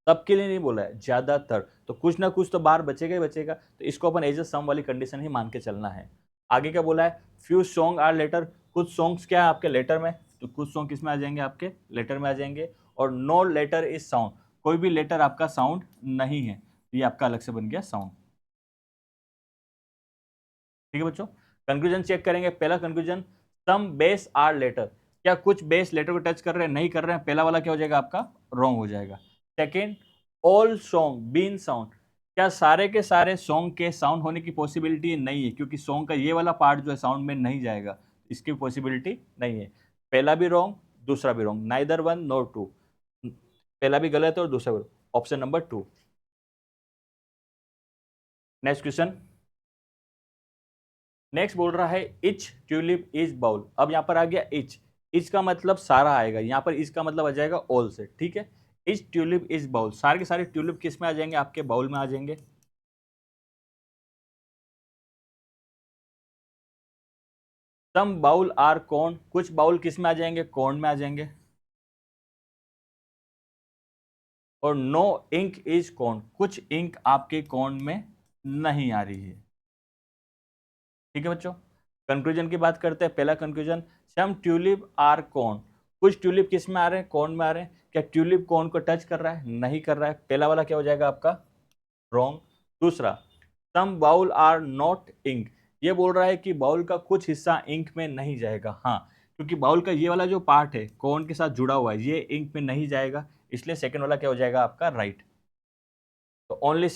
सबके लिए नहीं बोला है, ज्यादातर, तो कुछ ना कुछ तो बाहर बचेगा ही बचेगा, तो इसको अपन एज ए सम वाली कंडीशन ही मान के चलना है। आगे क्या बोला है? फ्यू सॉन्ग आर लेटर, कुछ सॉन्ग्स क्या है आपके लेटर में, तो कुछ सॉन्ग किस में आ जाएंगे? आपके लेटर में आ जाएंगे। और नो लेटर इज साउंड, कोई भी लेटर आपका साउंड नहीं है, ये आपका अलग से बन गया साउंड। ठीक है बच्चों, कंक्लूजन चेक करेंगे। पहला conclusion, some base are letter, क्या कुछ बेस लेटर को टच कर रहे हैं? नहीं कर रहे हैं, पहला वाला क्या हो जाएगा आपका? रॉन्ग हो जाएगा। Second, all song been sound, क्या सारे के सारे सॉन्ग के साउंड होने की पॉसिबिलिटी नहीं है, क्योंकि सॉन्ग का ये वाला पार्ट जो है साउंड में नहीं जाएगा, इसकी पॉसिबिलिटी नहीं है। पहला भी रॉन्ग, दूसरा भी wrong, neither one nor two, पहला भी गलत है और दूसरा भी। Option number 2। Next question, next बोल रहा है इच ट्यूलिप इज बाउल। अब यहां पर आ गया इच, इच का मतलब सारा आएगा, यहां पर इच का मतलब आ जाएगा ऑल से। ठीक है, इच ट्यूलिप इज बाउल, सारे के सारे ट्यूलिप किस में आ जाएंगे? आपके बाउल में आ जाएंगे। सम बाउल आर कॉर्न, कुछ बाउल किस में आ जाएंगे? कॉर्न में आ जाएंगे। और नो इंक इज कॉर्न, कुछ इंक आपके कॉर्न में नहीं आ रही है। ठीक है बच्चों, कंक्लूजन की बात करते हैं। पहला conclusion, some tulip are corn, कुछ ट्यूलिप किस में आ रहे हैं? कॉर्न में आ रहे हैं। क्या ट्यूलिप कॉर्न को टच कर रहा है? नहीं कर रहा है, पहला वाला क्या हो जाएगा आपका? रॉन्ग। दूसरा, सम बाउल आर नॉट इंक, ये बोल रहा है कि बाउल का कुछ हिस्सा इंक में नहीं जाएगा। हाँ, क्योंकि बाउल का ये वाला जो पार्ट है कॉर्न के साथ जुड़ा हुआ है, ये इंक में नहीं जाएगा, इसलिए सेकंड वाला क्या हो जाएगा आपका? राइट। तो only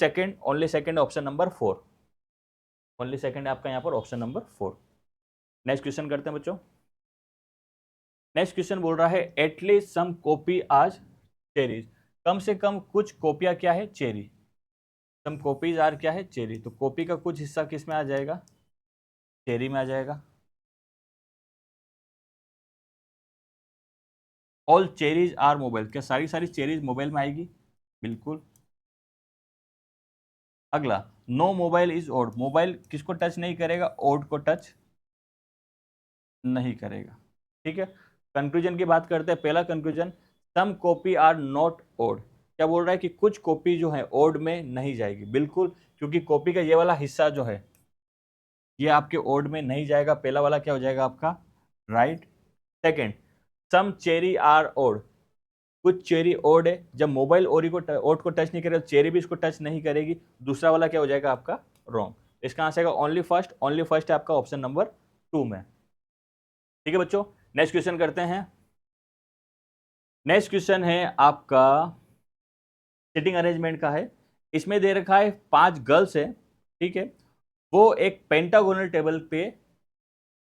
second option number 4, only second आपका यहाँ पर ऑप्शन नंबर 4। नेक्स्ट क्वेश्चन करते हैं बच्चों। नेक्स्ट क्वेश्चन बोल रहा है एटलीस्ट सम कॉपी आज चेरीज, कम से कम कुछ कॉपियां क्या है? चेरी। सम कॉपीज आर क्या है? चेरी, तो कॉपी का कुछ हिस्सा किस में आ जाएगा? चेरी में आ जाएगा। ऑल चेरीज आर मोबाइल, क्या सारी सारी चेरीज मोबाइल में आएगी? बिल्कुल। अगला, no mobile is odd, mobile किसको टच नहीं करेगा? ओड को टच नहीं करेगा। ठीक है, कंक्लूजन की बात करते हैं। पहला conclusion, some copy are not odd, क्या बोल रहा है कि कुछ कॉपी जो है ओड में नहीं जाएगी? बिल्कुल, क्योंकि कॉपी का ये वाला हिस्सा जो है ये आपके ओड में नहीं जाएगा, पहला वाला क्या हो जाएगा आपका? Right. Second, some cherry are odd, कुछ चेरी ओड है, जब मोबाइल ओरी को ओड को टच नहीं करेगा तो चेरी भी इसको टच नहीं करेगी, दूसरा वाला क्या हो जाएगा आपका? रॉन्ग। इसका आंसर है ओनली फर्स्ट है आपका ऑप्शन नंबर 2 में। ठीक है बच्चों, नेक्स्ट क्वेश्चन करते हैं। नेक्स्ट क्वेश्चन है आपका सिटिंग अरेंजमेंट का है। इसमें दे रखा है 5 गर्ल्स है, ठीक है, वो एक पेंटागोनल टेबल पे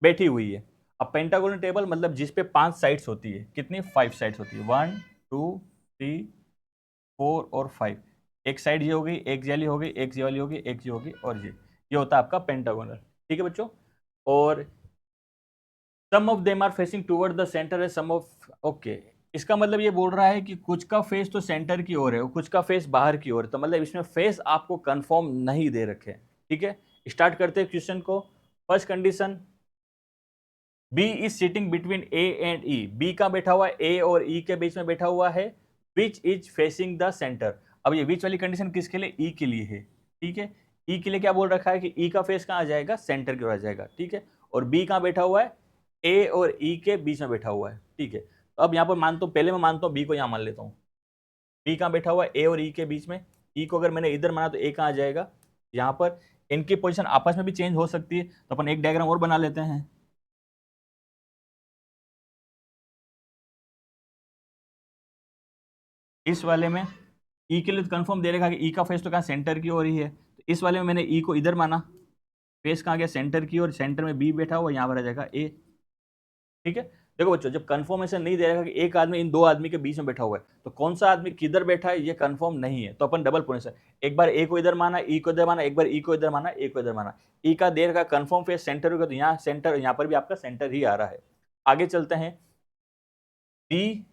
बैठी हुई है। अब पेंटागोनल टेबल मतलब जिस पे 5 साइड्स होती है, कितनी? 5 साइड्स होती है, 1 2 3 4 और 5। एक साइड ये हो गई, एक ये वाली हो गई, एक ये वाली होगी, एक ये होगी, और ये होता है आपका पेंटागोनल। ठीक है बच्चों, और some of them are facing toward the centre है, सम ऑफ, ओके, इसका मतलब ये बोल रहा है कि कुछ का फेस तो सेंटर की ओर है और कुछ का फेस बाहर की ओर है, तो मतलब इसमें फेस आपको कंफर्म नहीं दे रखे। ठीक है, स्टार्ट करते हैं क्वेश्चन को। First condition, B is sitting between A and E. B का बैठा हुआ है, ए और ई के बीच में बैठा हुआ है, which is facing the centre. अब ये विच वाली कंडीशन किसके लिए? ई के लिए है, ठीक है। ई के लिए क्या बोल रखा है कि ई का फेस कहाँ आ जाएगा? सेंटर की ओर आ जाएगा, ठीक है। और बी कहाँ बैठा हुआ है? ए और ई के बीच में बैठा हुआ है, ठीक है। तो अब यहाँ पर मानता हूँ, पहले मैं मानता हूँ बी को यहाँ मान लेता हूँ। बी कहाँ बैठा हुआ है? ए और ई के बीच में। ई को अगर मैंने इधर माना तो ए कहाँ आ जाएगा? यहाँ पर। इनकी पोजीशन आपस में भी चेंज हो सकती है, तो अपन एक डायग्राम और बना लेते हैं। इस वाले में ई के लिए तो कंफर्म दे रखा कि ई का फेस तो कहाँ? सेंटर की ओर ही है। तो इस वाले में मैंने ई को इधर माना, फेस कहाँ गया? सेंटर की ओर। सेंटर में बी बैठा हुआ, यहाँ पर आ जाएगा ए, ठीक है। देखो बच्चों, जब कंफर्मेशन नहीं दे रखा कि एक आदमी इन दो आदमी के बीच में बैठा हुआ है, तो कौन सा आदमी किधर बैठा है ये कंफर्म नहीं है, तो अपन डबल पोजीशन, एक बार ए को इधर माना, ई को इधर माना, एक बार ई को इधर माना, ए को इधर माना। ई का दे रखा कंफर्म फेस सेंटर होगा, तो यहाँ सेंटर, यहाँ पर भी आपका सेंटर ही आ रहा है। आगे चलते हैं। D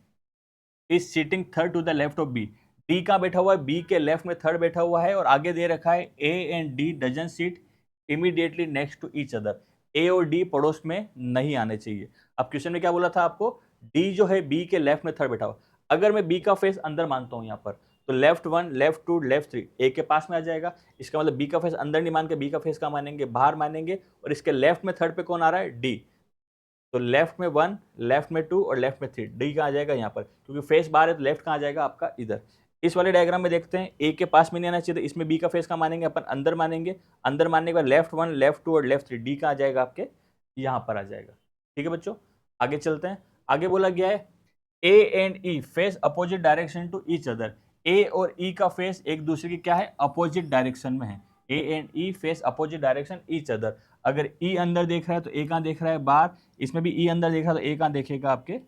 is sitting third to the left of B. D का बैठा हुआ है, बी के लेफ्ट में थर्ड बैठा हुआ है, और आगे दे रखा है A and D doesn't sit immediately next to each other. A और डी पड़ोस में नहीं आने चाहिए। अब क्वेश्चन में क्या बोला था आपको? डी जो है बी के लेफ्ट में थर्ड बैठा हुआ। अगर मैं बी का फेस अंदर मानता हूं यहाँ पर, तो लेफ्ट 1, लेफ्ट 2, लेफ्ट 3 ए के पास में आ जाएगा। इसका मतलब बी का फेस अंदर नहीं मान के बी का फेस कहाँ मानेंगे? बाहर मानेंगे। और इसके लेफ्ट में थर्ड पे कौन आ रहा है? डी। तो लेफ्ट में 1, लेफ्ट में 2 और लेफ्ट में 3, डी कहाँ आ जाएगा? यहाँ पर, क्योंकि फेस बाहर है तो लेफ्ट कहाँ आ जाएगा आपका? इधर। इस वाले डायग्राम में देखते हैं, ए के पास में नहीं आना चाहिए, तो इसमें बी का फेस कहाँ मानेंगे अपन? अंदर मानेंगे। अंदर मानने के बाद लेफ्ट 1, लेफ्ट 2 और लेफ्ट 3, डी कहाँ आ जाएगा आपके? यहाँ पर आ जाएगा, ठीक है बच्चों। आगे चलते हैं। आगे बोला गया है A and E face opposite direction to each other. A और ई का फेस एक दूसरे की क्या है? अपोजिट डायरेक्शन में है। A and E face opposite direction each other. अगर ई अंदर देख रहा है तो ए कहाँ देख रहा है? बाहर। इसमें भी ई अंदर देख रहा है तो ए कहाँ देखेगा? आपके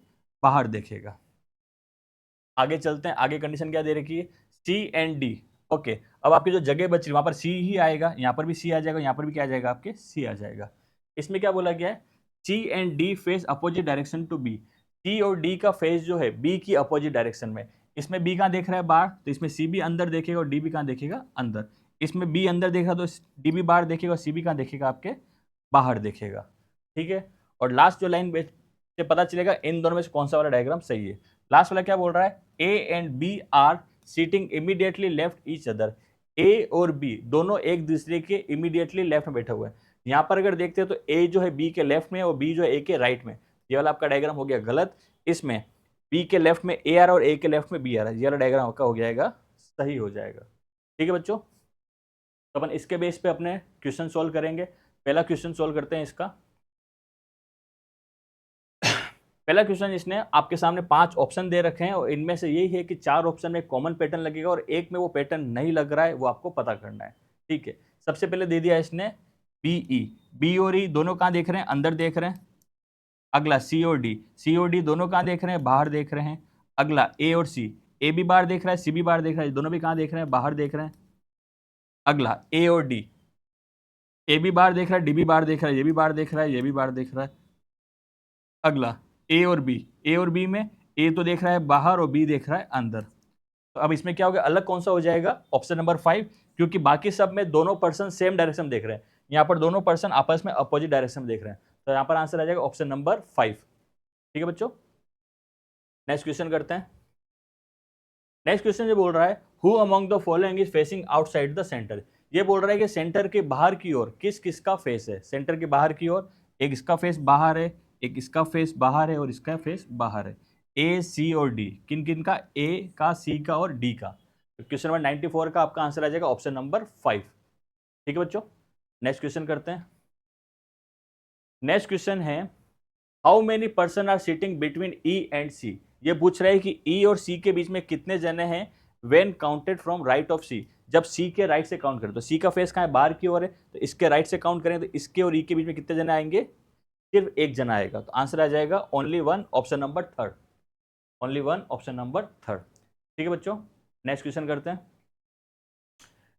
बाहर देखेगा। आगे चलते हैं। आगे कंडीशन क्या दे रखी है? C and D. ओके, अब आपकी जो जगह बच रही है वहां पर सी ही आएगा, यहाँ पर भी सी आ जाएगा, यहाँ पर भी क्या आ जाएगा? आपके सी आ जाएगा। इसमें क्या बोला गया है? C and D face opposite direction to B. C और डी का फेस जो है बी की अपोजिट डायरेक्शन में। इसमें बी कहाँ देख रहा है? बाहर। तो इसमें सी भी अंदर देखेगा और डी भी कहाँ देखेगा? अंदर। इसमें बी अंदर देख रहा तो डी भी बाहर देखेगा और सी भी कहाँ देखेगा? आपके बाहर देखेगा, ठीक है। और लास्ट जो लाइन से पता चलेगा इन दोनों में से कौन सा वाला डायग्राम सही है। लास्ट वाला क्या बोल रहा है? A and B are sitting immediately left each other. A और बी दोनों एक दूसरे के इमीडिएटली लेफ्ट में बैठे हुए हैं। यहाँ पर अगर देखते हैं तो ए जो है बी के लेफ्ट में और बी जो है ए के राइट में। ये वाला आपका डायग्राम हो गया गलत। इसमें बी के लेफ्ट में ए आ रहा है और ए के लेफ्ट में बी आ रहा है। ये वाला डायग्राम आपका हो जाएगा सही हो जाएगा, ठीक है बच्चों। तो अपन इसके बेस पे अपने क्वेश्चन सोल्व करेंगे। पहला क्वेश्चन सोल्व करते हैं इसका। पहला क्वेश्चन, इसने आपके सामने 5 ऑप्शन दे रखे हैं और इनमें से यही है कि 4 ऑप्शन में कॉमन पैटर्न लगेगा और एक में वो पैटर्न नहीं लग रहा है, वो आपको पता करना है, ठीक है। सबसे पहले दे दिया इसने बीई। बी और ई दोनों कहाँ देख रहे हैं? अंदर देख रहे हैं। अगला सी और डी। सी और डी दोनों कहाँ देख रहे हैं? बाहर देख रहे हैं। अगला ए और सी। ए भी बाहर देख रहा है, सी भी बाहर देख रहा है, दोनों भी कहाँ देख रहे हैं? बाहर देख रहे हैं। अगला ए और डी। ए भी बाहर देख रहा है, डी भी बाहर देख रहा है, ये भी बाहर देख रहा है, ये भी बाहर देख रहा है। अगला ए और बी। ए और बी में ए तो देख रहा है बाहर और बी देख रहा है अंदर। तो अब इसमें क्या होगा? अलग कौन सा हो जाएगा? ऑप्शन नंबर 5, क्योंकि बाकी सब में दोनों पर्सन सेम डायरेक्शन देख रहे हैं, यहाँ पर दोनों पर्सन आपस में अपोजिट डायरेक्शन में देख रहे हैं। तो यहाँ पर आंसर आ जाएगा ऑप्शन नंबर 5, ठीक है बच्चों। नेक्स्ट क्वेश्चन करते हैं। नेक्स्ट क्वेश्चन ये बोल रहा है who among the following is facing outside the centre. ये बोल रहा है कि सेंटर के बाहर की ओर किस किस का फेस है? सेंटर के बाहर की ओर एक इसका फेस बाहर है, एक इसका फेस बाहर है और इसका फेस बाहर है। ए, सी और डी, किन किन का? ए का, सी का और डी का। तो क्वेश्चन नंबर 94 का आपका आंसर आ जाएगा ऑप्शन नंबर 5, ठीक है बच्चों। नेक्स्ट क्वेश्चन करते हैं। नेक्स्ट क्वेश्चन है how many person are sitting between E and C. ये पूछ रहा है कि ई और सी के बीच में कितने जने हैं when counted from right of C. जब सी के राइट से काउंट करें, तो सी का फेस कहाँ है? बाहर की ओर है, तो इसके राइट से काउंट करें तो इसके और ई के बीच में कितने जने आएंगे? सिर्फ एक जना आएगा। तो आंसर आ जाएगा only 1, option number 3, only 1, option number 3, ठीक है बच्चों। नेक्स्ट क्वेश्चन करते हैं।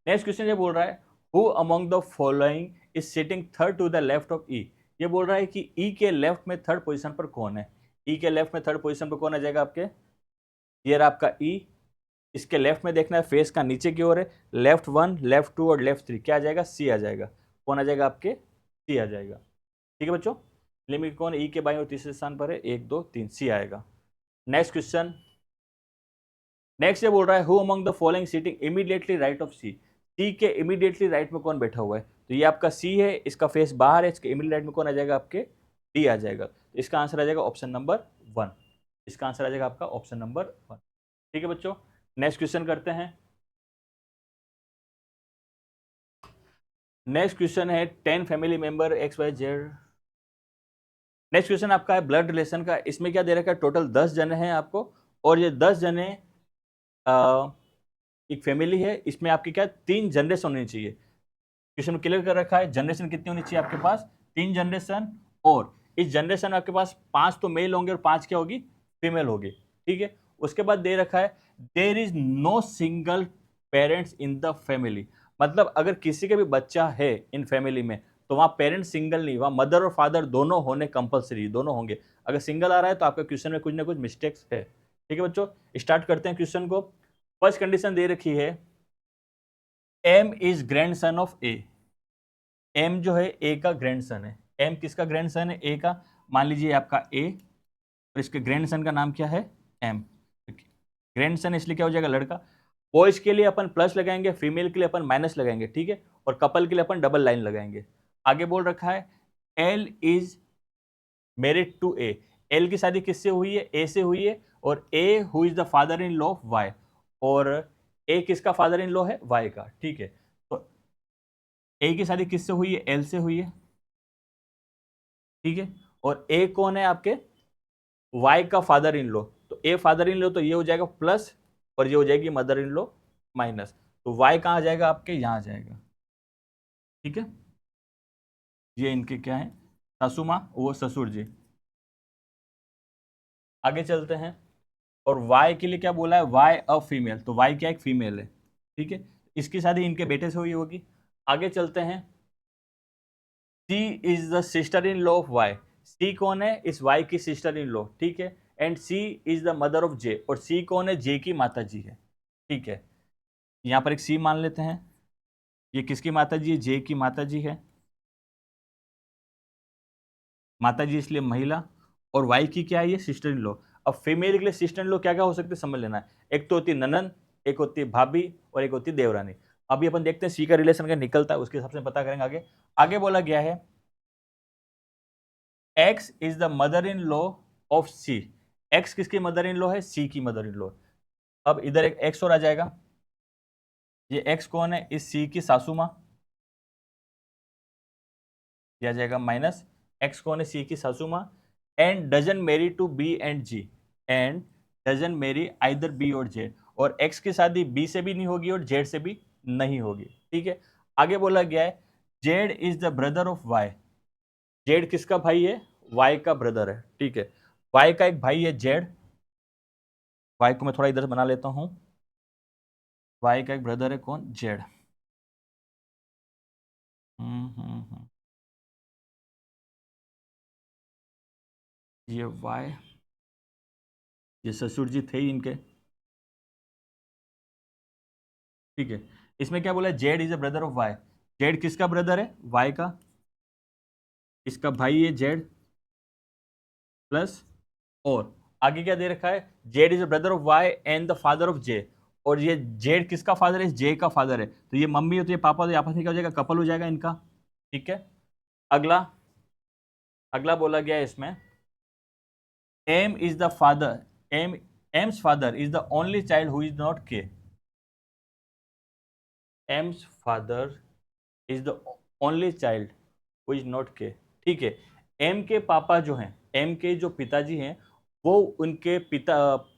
नेक्स्ट क्वेश्चन ये बोल रहा है who among the following is sitting third to the left of E. ये बोल रहा है कि ई के लेफ्ट में थर्ड पोजीशन पर कौन है? ई के लेफ्ट में थर्ड पोजीशन पर कौन आ जाएगा आपके? ये रहा आपका ई। इसके लेफ्ट में देखना है फेस का नीचे की ओर है, लेफ्ट 1, लेफ्ट 2 और लेफ्ट 3, क्या आ जाएगा? सी आ जाएगा। कौन आ जाएगा आपके, सी आ जाएगा। ठीक है बच्चों, लिमिट कौन ई के बाईं और तीसरे स्थान पर है, 1 2 3, सी आएगा। नेक्स्ट क्वेश्चन, नेक्स्ट ये बोल रहा है who among the following sitting immediately right of C, C के इमीडिएटली राइट में कौन बैठा हुआ है, तो ये आपका सी है, इसका फेस बाहर है, इसके इमीडिएट राइट में कौन आ जाएगा आपके, डी आ जाएगा। तो इसका आंसर आ जाएगा ऑप्शन नंबर 1, इसका आंसर आ जाएगा आपका ऑप्शन नंबर 1। ठीक है बच्चों, नेक्स्ट क्वेश्चन करते हैं। नेक्स्ट क्वेश्चन है 10 family member X Y Z. Next question आपका है ब्लड रिलेशन का। इसमें क्या दे रखा है, टोटल 10 जने हैं आपको, और ये 10 जने एक फैमिली है, इसमें आपकी क्या 3 जनरेशन होनी चाहिए। क्वेश्चन क्लियर कर रखा है, जनरेशन कितनी होनी चाहिए आपके पास, 3 जनरेशन, और इस जनरेशन में आपके पास 5 तो मेल होंगे और 5 क्या होगी, फीमेल होगी। ठीक है, उसके बाद दे रखा है there is no single parents in the family, मतलब अगर किसी का भी बच्चा है इन फैमिली में तो वहां पेरेंट्स सिंगल नहीं, वहां मदर और फादर दोनों होने कंपलसरी, दोनों होंगे। अगर सिंगल आ रहा है तो आपका क्वेश्चन में कुछ ना कुछ मिस्टेक्स है। ठीक है बच्चों, स्टार्ट करते हैं क्वेश्चन को। फर्स्ट कंडीशन दे रखी है M is grandson of A, M जो है ए का ग्रैंडसन है। एम किसका ग्रैंडसन है, ए का। मान लीजिए आपका ए, और इसके ग्रैंडसन का नाम क्या है, एम। ग्रैंडसन इसलिए क्या हो जाएगा, लड़का। बॉयज के लिए अपन प्लस लगाएंगे, फीमेल के लिए अपन माइनस लगाएंगे। ठीक है, और कपल के लिए अपन डबल लाइन लगाएंगे। आगे बोल रखा है L is married to A, L की शादी किससे हुई है, ए से हुई है, और A who is the father in law of Y, और ए किसका फादर इन लॉ है, वाई का। ठीक है, तो ए की शादी किससे हुई है, एल से हुई है। ठीक है, और ए कौन है आपके, वाई का फादर इन लॉ, तो ए फादर इन लॉ, तो ये हो जाएगा प्लस, और ये हो जाएगी मदर इन लॉ माइनस। तो वाई कहाँ आ जाएगा आपके, यहाँ आ जाएगा। ठीक है, ये इनके क्या है, सासू माँ, वो ससुर जी। आगे चलते हैं, और वाई के लिए क्या बोला है, वाई अ फीमेल, तो वाई क्या एक फीमेल है। ठीक है, इसकी शादी इनके बेटे से हुई होगी। आगे चलते हैं, C is the sister in law of Y, C कौन है, इस वाई की सिस्टर इन लॉ। ठीक है, and C is the mother of J, और सी कौन है, जे की माता जी है। ठीक है, यहाँ पर एक सी मान लेते हैं, ये किसकी माता जी है, जे की माता जी है, माता जी इसलिए महिला, और वाई की क्या है, ये सिस्टर इन लॉ। अब फीमेल के लिए सिस्टर इन लॉ क्या क्या हो सकते हैं समझ लेना है, एक तो होती है ननन, एक होती है भाभी, और एक होती है देवरानी। अभी अपन देखते हैं सी का रिलेशन का निकलता है, उसके हिसाब से पता करेंगे आगे। आगे बोला गया है X is the mother in law of C, X किसकी मदर इन लॉ है, सी की मदर इन लॉ। अब इधर एक एक्स और आ जाएगा, ये एक्स कौन है, इस सी की सासू माँ, यह आ जाएगा माइनस, एक्स कौन है, सी की सासू माँ, and doesn't marry to B and G, and doesn't marry either B और जेड, और एक्स की शादी बी से भी नहीं होगी और जेड से भी नहीं होगी। ठीक है, आगे बोला गया है Z is the brother of Y, Z किसका भाई है, वाई का ब्रदर है। ठीक है, वाई का एक भाई है जेड, वाई को मैं थोड़ा इधर बना लेता हूं, वाई का एक ब्रदर है कौन, जेड। हम्म, ये वाई, ये ससुर जी थे ही इनके। ठीक है, इसमें क्या बोला, Z is a brother of Y, Z किसका ब्रदर है, वाई का, इसका भाई है जेड, प्लस, और आगे क्या दे रखा है, Z is a brother of Y and the father of J, और ये जेड किसका फादर है, जे का फादर है, तो ये मम्मी होती है पापा, तो आपस में क्या हो जाएगा, कपल हो जाएगा इनका। ठीक है, अगला, अगला बोला गया है इसमें M is the father, M, M's father is the only child who is not K, M's father is the only child who is not K. ठीक है, एम के पापा जो हैं, एम के जो पिताजी हैं, वो उनके पिता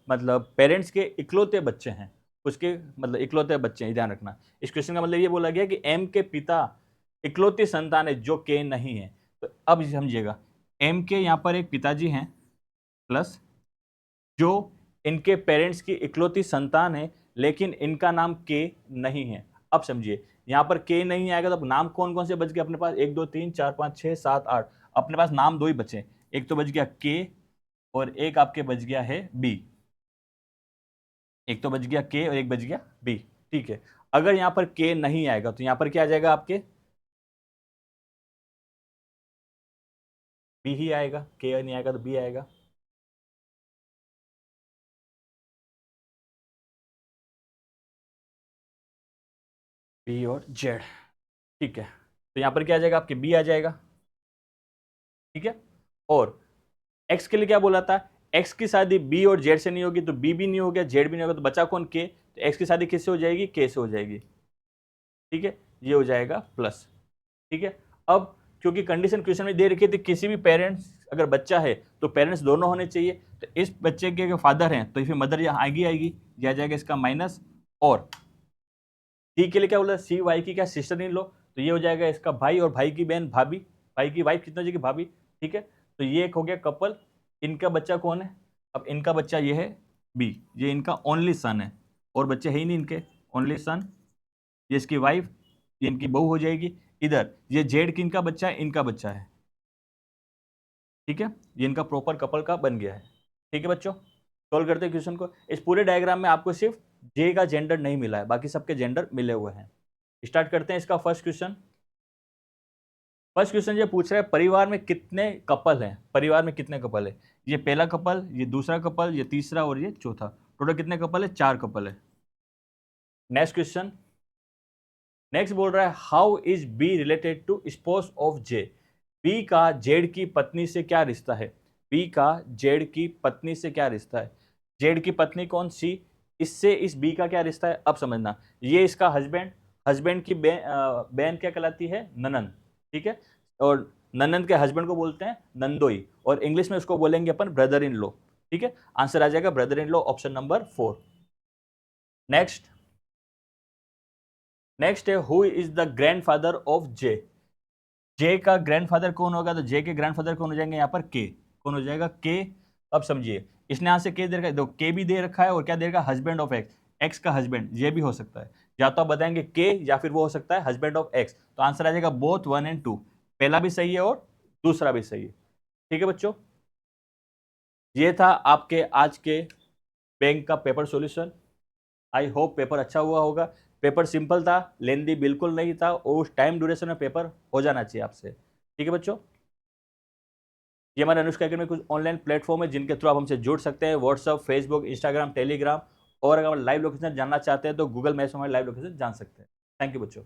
मतलब पेरेंट्स के इकलौते बच्चे हैं, उसके मतलब इकलौते बच्चे हैं, ध्यान रखना। इस क्वेश्चन का मतलब ये बोला गया कि एम के पिता इकलौती संतान है जो के नहीं है। तो अब समझिएगा, एम के यहाँ पर एक पिताजी हैं, प्लस जो इनके पेरेंट्स की इकलौती संतान है, लेकिन इनका नाम के नहीं है। अब समझिए, यहाँ पर के नहीं आएगा तो नाम कौन कौन से बच गए अपने पास, 1 2 3 4 5 6 7 8, अपने पास नाम 2 ही बचे, एक तो बच गया के, और एक आपके बच गया है बी, एक तो बच गया के और एक बच गया बी। ठीक है, अगर यहाँ पर के नहीं आएगा तो यहाँ पर क्या आ जाएगा आपके, बी ही आएगा, के नहीं आएगा तो बी आएगा। बी और जेड, ठीक है। तो यहाँ पर क्या आ जाएगा, आपके बी आ जाएगा, ठीक है। और एक्स के लिए क्या बोला था, एक्स की शादी बी और जेड से नहीं होगी, तो बी भी नहीं हो गया, जेड भी नहीं होगा, तो बचा कौन, के। तो एक्स की शादी किससे हो जाएगी, के से हो जाएगी, ठीक है। ये हो जाएगा प्लस, ठीक है। अब क्योंकि कंडीशन क्वेश्चन में दे रखी थी किसी भी पेरेंट्स अगर बच्चा है तो पेरेंट्स दोनों होने चाहिए, तो इस बच्चे के फादर हैं तो इसमें मदर यहाँ आएगी, यह आ जाएगा इसका माइनस। और सी के लिए क्या बोला, सी वाई की क्या सिस्टर इन लो, तो ये हो जाएगा इसका भाई, और भाई की बहन भाभी, भाई की वाइफ कितना हो जाएगी, भाभी, ठीक है। तो ये एक हो गया कपल। इनका बच्चा कौन है, अब इनका बच्चा ये है बी, ये इनका ओनली सन है, और बच्चे है ही नहीं इनके, ओनली सन। ये इसकी वाइफ, ये इनकी बहू हो जाएगी। इधर ये जेड की इनका बच्चा है, इनका बच्चा है, ठीक है। ये इनका प्रॉपर कपल का बन गया है, ठीक है बच्चों। सॉल्व करते हैं क्वेश्चन को। इस पूरे डायग्राम में आपको सिर्फ जे का जेंडर नहीं मिला है, बाकी सबके जेंडर मिले हुए हैं। स्टार्ट करते हैं इसका फर्स्ट क्वेश्चन। फर्स्ट क्वेश्चन ये पूछ रहा है परिवार में कितने कपल हैं, परिवार में कितने कपल है। ये पहला कपल, ये दूसरा कपल, ये तीसरा और ये चौथा, टोटल कितने कपल है, 4 कपल है। नेक्स्ट क्वेश्चन, नेक्स्ट बोल रहा है how is B related to spouse of J. B का जेड की पत्नी से क्या रिश्ता है, बी का जेड की पत्नी से क्या रिश्ता है। जेड की पत्नी कौन, सी, इससे इस बी का क्या रिश्ता है, अब समझना। ये इसका हस्बैंड, हस्बैंड की बहन क्या कहलाती है, ननंद, ठीक है। और ननंद के हस्बैंड को बोलते हैं नंदोई, और इंग्लिश में उसको बोलेंगे अपन ब्रदर इन लॉ, ठीक है। आंसर आ जाएगा brother in law, option number 4। Next, next है who is the grandfather of J. J का ग्रैंडफादर कौन होगा, तो जे के ग्रैंडफादर कौन हो जाएंगे यहाँ पर, के, कौन हो जाएगा, के। अब समझिए, इसने यहाँ से के दे रखा है, देखो के भी दे रखा है, और क्या दे रखा है, हस्बैंड ऑफ एक्स, एक्स का हस्बैंड, ये भी हो सकता है, या तो आप बताएंगे के, या फिर वो हो सकता है हस्बैंड ऑफ एक्स। तो आंसर आ जाएगा बोथ 1 और 2, पहला भी सही है और दूसरा भी सही है, ठीक है बच्चों। ये था आपके आज के बैंक का paper solution. I hope paper अच्छा हुआ होगा। पेपर सिंपल था, लेंदी बिल्कुल नहीं था, और उस टाइम ड्यूरेशन में पेपर हो जाना चाहिए आपसे, ठीक है बच्चों। ये हमारे अनुष्का अकेडमी कुछ ऑनलाइन प्लेटफॉर्म है जिनके थ्रू आप हमसे जुड़ सकते हैं, व्हाट्सअप, फेसबुक, इंस्टाग्राम, टेलीग्राम। और अगर लाइव लोकेशन जानना चाहते हैं तो गूगल मैप्स में हमारी लाइव लोकेशन जान सकते हैं। थैंक यू बच्चों।